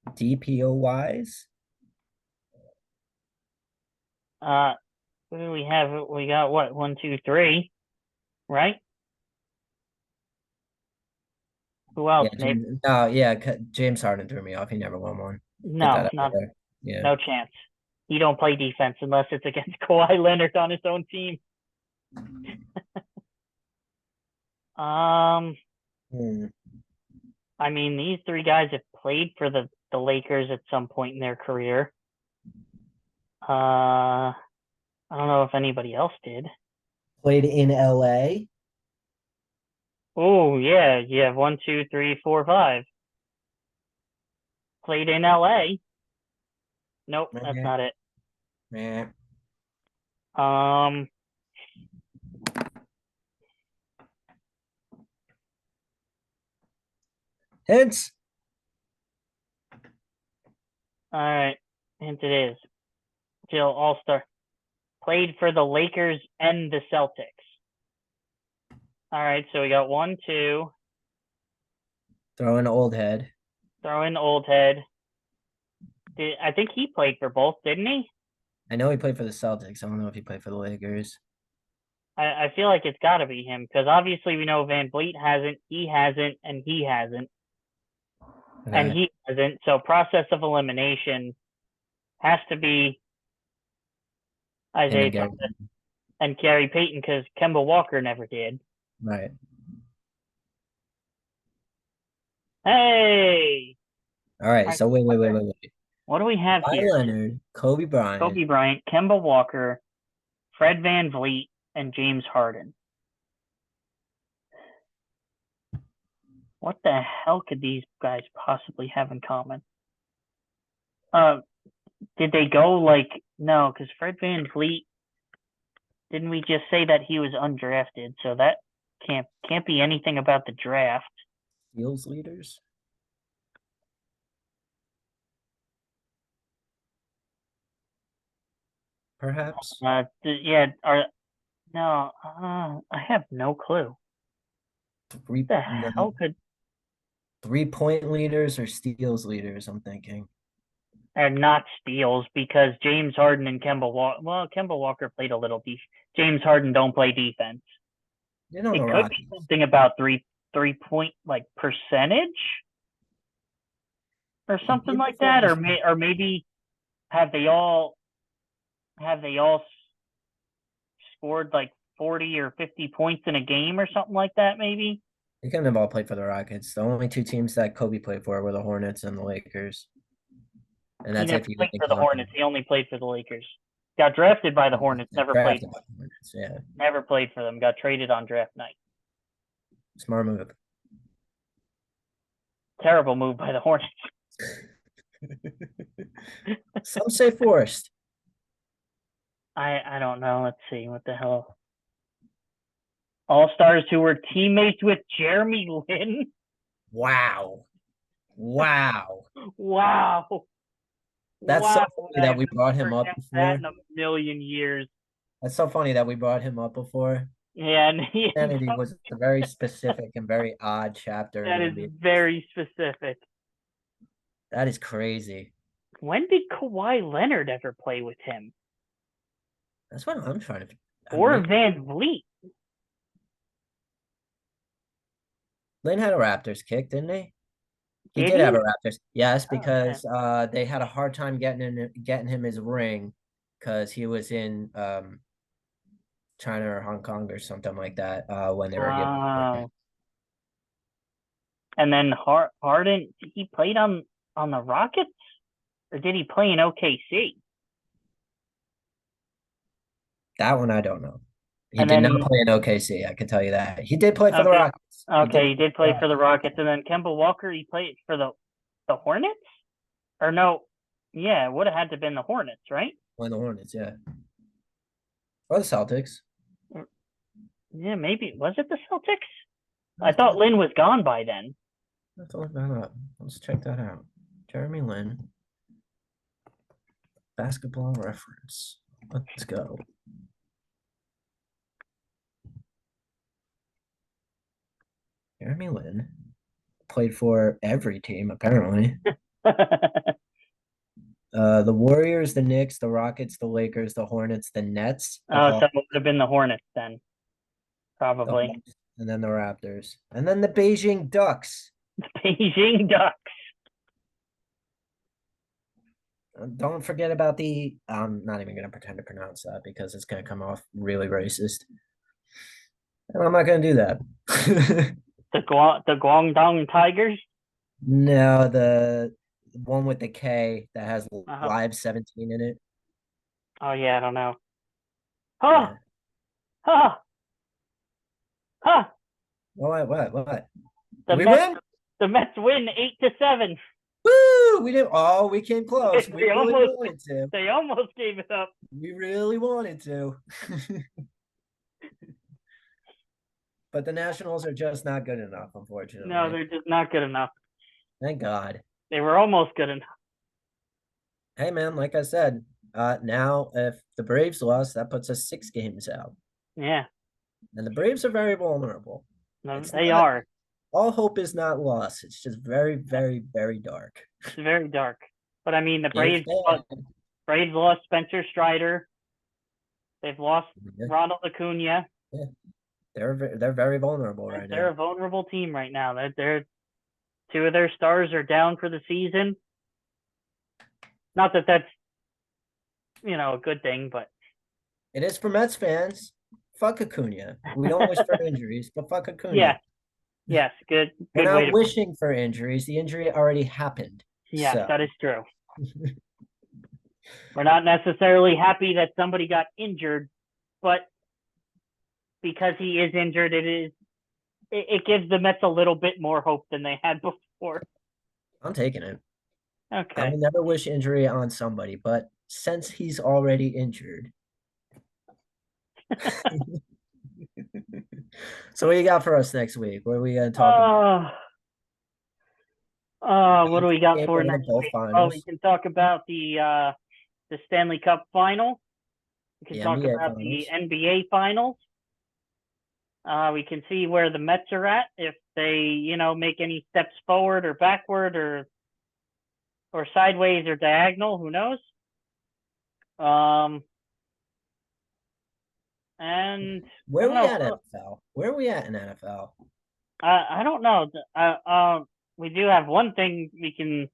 DPO wise? What do we have? We got what? 1, 2, 3, right? Who else? Yeah, Maybe James Harden threw me off. He never won one. Get no, that out not there. Yeah. no chance. He don't play defense unless it's against Kawhi Leonard on his own team. Um, Hmm. I mean, these three guys have played for the Lakers at some point in their career. I don't know if anybody else did. Played in LA. Oh yeah, you have 1, 2, 3, 4, 5. Played in LA. Nope, that's Meh, not it. meh. Um, Hence, all right, hint it is. Jill All-Star. Played for the Lakers and the Celtics. All right, so we got 1, 2. throw in old head. Throw in old head. I think he played for both, didn't he? I know he played for the Celtics. I don't know if he played for the Lakers. I feel like it's got to be him because obviously we know Van Vliet hasn't, he hasn't, and he hasn't, and Okay. he hasn't. So process of elimination has to be Him Isaiah and Gary. Thomas and Gary Payton because Kemba Walker never did. Right. Hey, All right. So wait. what do we have Kawhi here? Leonard, Kobe Bryant. Kobe Bryant, Kemba Walker, Fred Van Vliet, and James Harden. What the hell could these guys possibly have in common? Did they go like no? Because Fred Van Vliet, didn't we just say that he was undrafted? So that can't be anything about the draft. Steals leaders. Perhaps. Yeah. No? I have no clue. Three The no, hell could 3-point leaders or steals leaders, I'm thinking. and not steals because James Harden and Kemba Walker. Well, Kemba Walker played a little defense. James Harden don't play defense. You know the It could be Rockets. something about three point like percentage or He something did like before that, he or maybe have they all scored like 40 or 50 points in a game or something like that? Maybe They couldn't have all played for the Rockets. The only two teams that Kobe played for were the Hornets and the Lakers. And he that's never if you played even for the count Hornets. He only played for the Lakers. Got drafted by the Hornets. Never played. drafted by the Hornets. Yeah. Never played for them. Got traded on draft night. Smart move. Terrible move by the Hornets. Some say forced. I don't know. Let's see what the hell. All stars who were teammates with Jeremy Lin. Wow. Wow. Wow. That's so Wow. funny that we brought him up That before. in a million years. That's so funny that we brought him up before. Yeah, and he Kennedy was a very specific and very odd chapter in that the is NBA. very specific. That is crazy. When did Kawhi Leonard ever play with him? That's what I'm trying to. Or Van Vliet? Lynn had a Raptors kick, didn't he? He Did did he? have a Raptors. Yes, Oh, yeah. because they had a hard time getting him his ring because he was in China or Hong Kong or something like that when they were giving Wow. And then Harden, he played on the Rockets, or did he play in OKC? that one I don't know. He And did not then play in OKC, I can tell you that. He did play for the okay, Rockets. he did play for the Rockets, and then Kemba Walker, he played for the Hornets, or no? Yeah, it would have had to have been the Hornets, right? Play the Hornets, yeah. Or the Celtics. Yeah, maybe was it the Celtics? I thought Lynn was gone by then. Let's look that up. Let's check that out. Jeremy Lin. Basketball reference. Let's go. Jeremy Lin played for every team, apparently. The Warriors, the Knicks, the Rockets, the Lakers, the Hornets, the Nets, the Oh, so Hawks, it would have been the Hornets then, the probably. Hawks, and then the Raptors. And then the Beijing Ducks. The Beijing Ducks. Don't forget about the. I'm not even going to pretend to pronounce that because it's going to come off really racist. And I'm not going to do that. The Guangdong Tigers. No, the one with the K that has Uh-huh. live 17 in it. Oh yeah, I don't know. Huh? Yeah. Huh? Huh? What? The Did we Mets. win? The Mets win 8-7. Woo! We didn't. Oh, we came close. We They really almost. wanted to. They almost gave it up. We really wanted to. But the Nationals are just not good enough, No, unfortunately. they're just not good enough. Thank God. They were almost good enough. Hey man, like I said, now if the Braves lost, that puts us 6 games out. Yeah. And the Braves are very vulnerable. No, It's they not are. all hope is not lost. It's just very, very, very dark. It's very dark. But I mean, the It's Braves lost Spencer Strider. They've lost yeah, Ronald Acuna. yeah. They're very vulnerable right They're now. a vulnerable team right now. They're two of their stars are down for the season. Not that that's a good thing, but It is for Mets fans. Fuck Acuna. We don't wish for injuries, but fuck Acuna. yeah, yes, good We're way not to. wishing for injuries. The injury already happened. Yes, So that is true. We're not necessarily happy that somebody got injured, but because he is injured, it gives the Mets a little bit more hope than they had before. I'm taking it. I Okay. will never wish injury on somebody, but since he's already injured. So what do you got for us next week? What are we gonna talk about? What do we got Game for one of next both week? Oh, we finals, can talk about the Stanley Cup final. We can the talk NBA about the finals. NBA finals. We can see where the Mets are at, if they, make any steps forward or backward or sideways or diagonal. Who knows? And I Where are don't we know. at NFL? Where are we at in NFL? I don't know. We do have one thing we can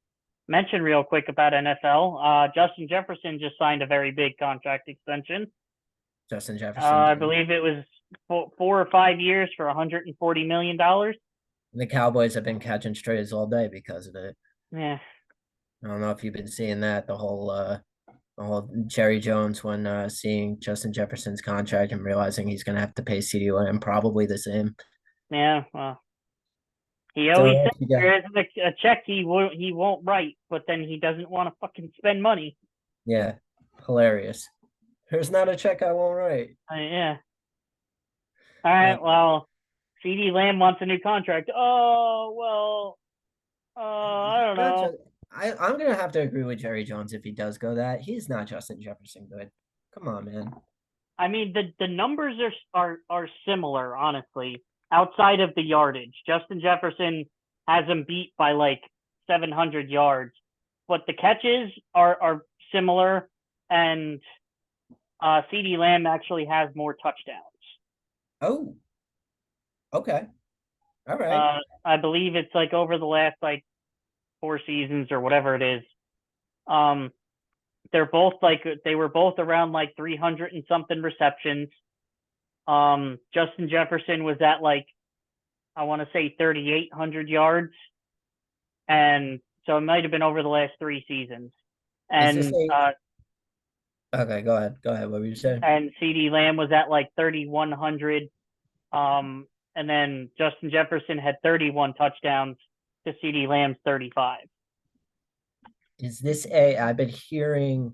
mention real quick about NFL. Justin Jefferson just signed a very big contract extension. Justin Jefferson I did. believe it was 4 or 5 years for $140 million. The Cowboys have been catching strays all day because of it. Yeah. I don't know if you've been seeing that the whole Jerry Jones when seeing Justin Jefferson's contract and realizing he's gonna have to pay Ceedee Lamb probably the same. Yeah. Well, he always So says you got there isn't a check he won't write, but then he doesn't want to fucking spend money. yeah, hilarious. There's not a check I won't write. Yeah. All right. Well, Ceedee Lamb wants a new contract. Oh well. I don't Not know. just, I'm gonna have to agree with Jerry Jones if he does go that. He's not Justin Jefferson good. Come on, man. I mean, the numbers are similar, honestly. Outside of the yardage, Justin Jefferson has him beat by like 700 yards, but the catches are similar, and Ceedee Lamb actually has more touchdowns. Oh, okay. All right. I believe it's like over the last like 4 seasons or whatever it is. Um, they were both around like 300 and something receptions. Justin Jefferson was at like, I want to say 3,800 yards, and so it might have been over the last 3 seasons. Is this And okay, go ahead. Go ahead. What were you saying? and Ceedee Lamb was at like 3,100. And then Justin Jefferson had 31 touchdowns to Ceedee Lamb's 35. Is this I've been hearing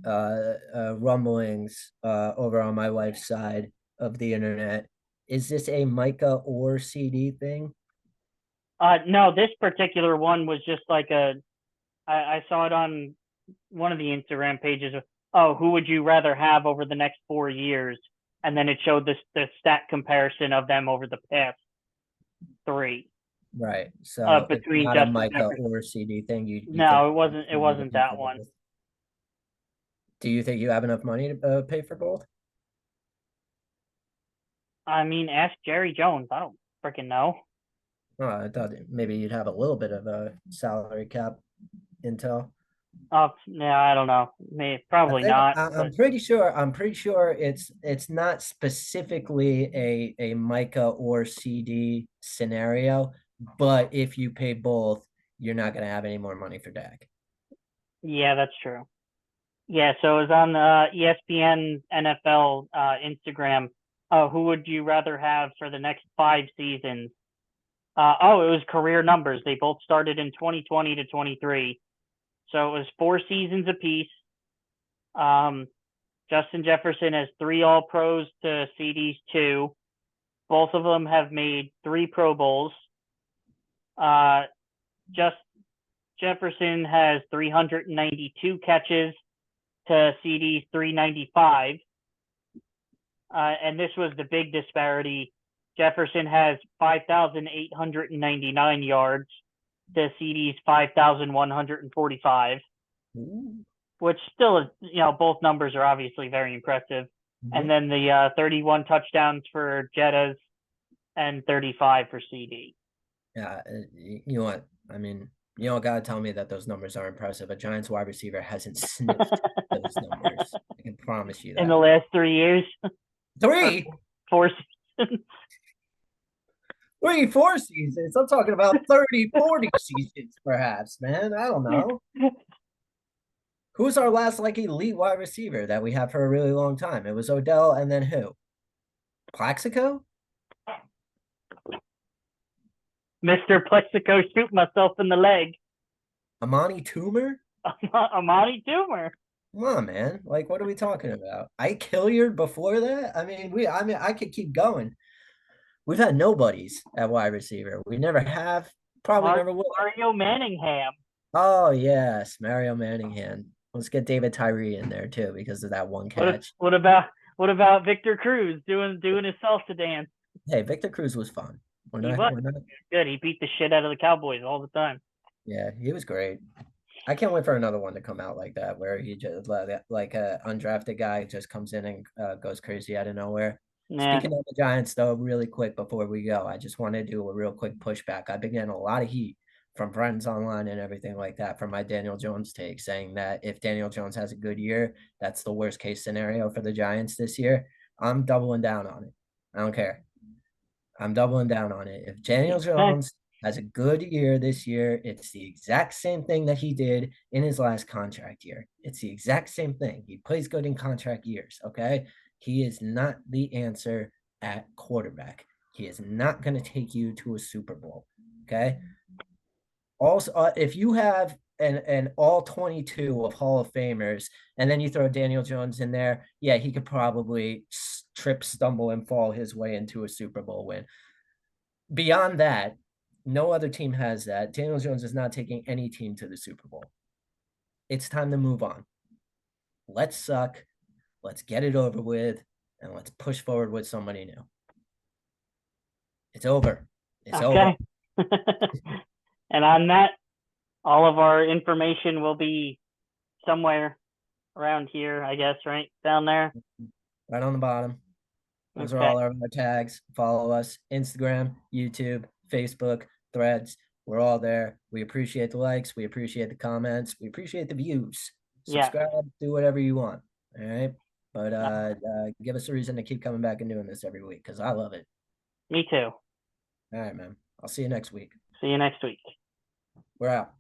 rumblings over on my wife's side of the internet. Is this a Micah or CD thing? No, this particular one was just like I saw it on one of the Instagram pages. Oh, who would you rather have over the next 4 years? And then it showed the stat comparison of them over the past 3. Right. So it's Between not a Justin Micah Jefferson. or CD thing. You think No, it wasn't. It you to wasn't pay that for one. both? Do you think you have enough money to pay for both? I mean, ask Jerry Jones. I don't freaking know. I thought maybe you'd have a little bit of a salary cap intel. Oh, yeah, I don't know. Maybe, I probably think not, I'm but pretty sure. I'm pretty sure it's not specifically a Micah or CD scenario, but if you pay both, you're not going to have any more money for Dak. yeah, that's true. Yeah, so it was on ESPN NFL Instagram. Who would you rather have for the next 5 seasons? It was career numbers. They both started in 2020 to 23. So it was 4 seasons apiece. Um, Justin Jefferson has 3 All-Pros to Ceedee's 2. Both of them have made 3 Pro Bowls. Uh, just Jefferson has 392 catches to Ceedee's 395. And this was the big disparity. Jefferson has 5,899 yards to Ceedee's 5,145, which still is, both numbers are obviously very impressive. And then the 31 touchdowns for Jettas and 35 for Ceedee. Yeah, you know what? I mean, you don't got to tell me that those numbers are impressive. A Giants wide receiver hasn't sniffed those numbers. I can promise you In the that. last 3 years, Three, 4 seasons. 4 seasons. I'm talking about 30, 40 seasons, perhaps, man. I don't know. Who's our last elite wide receiver that we had for a really long time? It was Odell, and then who? Plaxico? Mr. Plexico shoot myself in the leg. Amani Toomer? Amani Toomer. Come on, man. What are we talking about? Ike Hilliard before that? I could keep going. We've had nobodies at wide receiver. We never have, probably never will. Mario Manningham. Oh, yes, Mario Manningham. Let's get David Tyree in there too because of that one catch. What about Victor Cruz doing his salsa dance? Hey, Victor Cruz was fun. We're not good. He beat the shit out of the Cowboys all the time. Yeah, he was great. I can't wait for another one to come out like that, where he just like a undrafted guy just comes in and goes crazy out of nowhere. Yeah. Speaking of the Giants, though, really quick before we go, I just want to do a real quick pushback. I've been getting a lot of heat from friends online and everything like that from my Daniel Jones take, saying that if Daniel Jones has a good year, that's the worst case scenario for the Giants this year. I'm doubling down on it. I don't care. I'm doubling down on it. If Daniel Jones has a good year this year, it's the exact same thing that he did in his last contract year. It's the exact same thing. He plays good in contract years, okay? He is not the answer at quarterback. He is not going to take you to a Super Bowl, okay? Also, if you have an all 22 of Hall of Famers, and then you throw Daniel Jones in there, yeah, he could probably trip, stumble, and fall his way into a Super Bowl win. Beyond that, no other team has that. Daniel Jones is not taking any team to the Super Bowl. It's time to move on. Let's suck. Let's get it over with, and let's push forward with somebody new. It's over. It's over. And on that, all of our information will be somewhere around here, I guess, right? Down there. Right on the bottom. Those are all our tags. Follow us. Instagram, YouTube, Facebook, Threads. We're all there. We appreciate the likes. We appreciate the comments. We appreciate the views. Subscribe. Do whatever you want. All right. But give us a reason to keep coming back and doing this every week because I love it. Me too. All right, man. I'll see you next week. See you next week. We're out.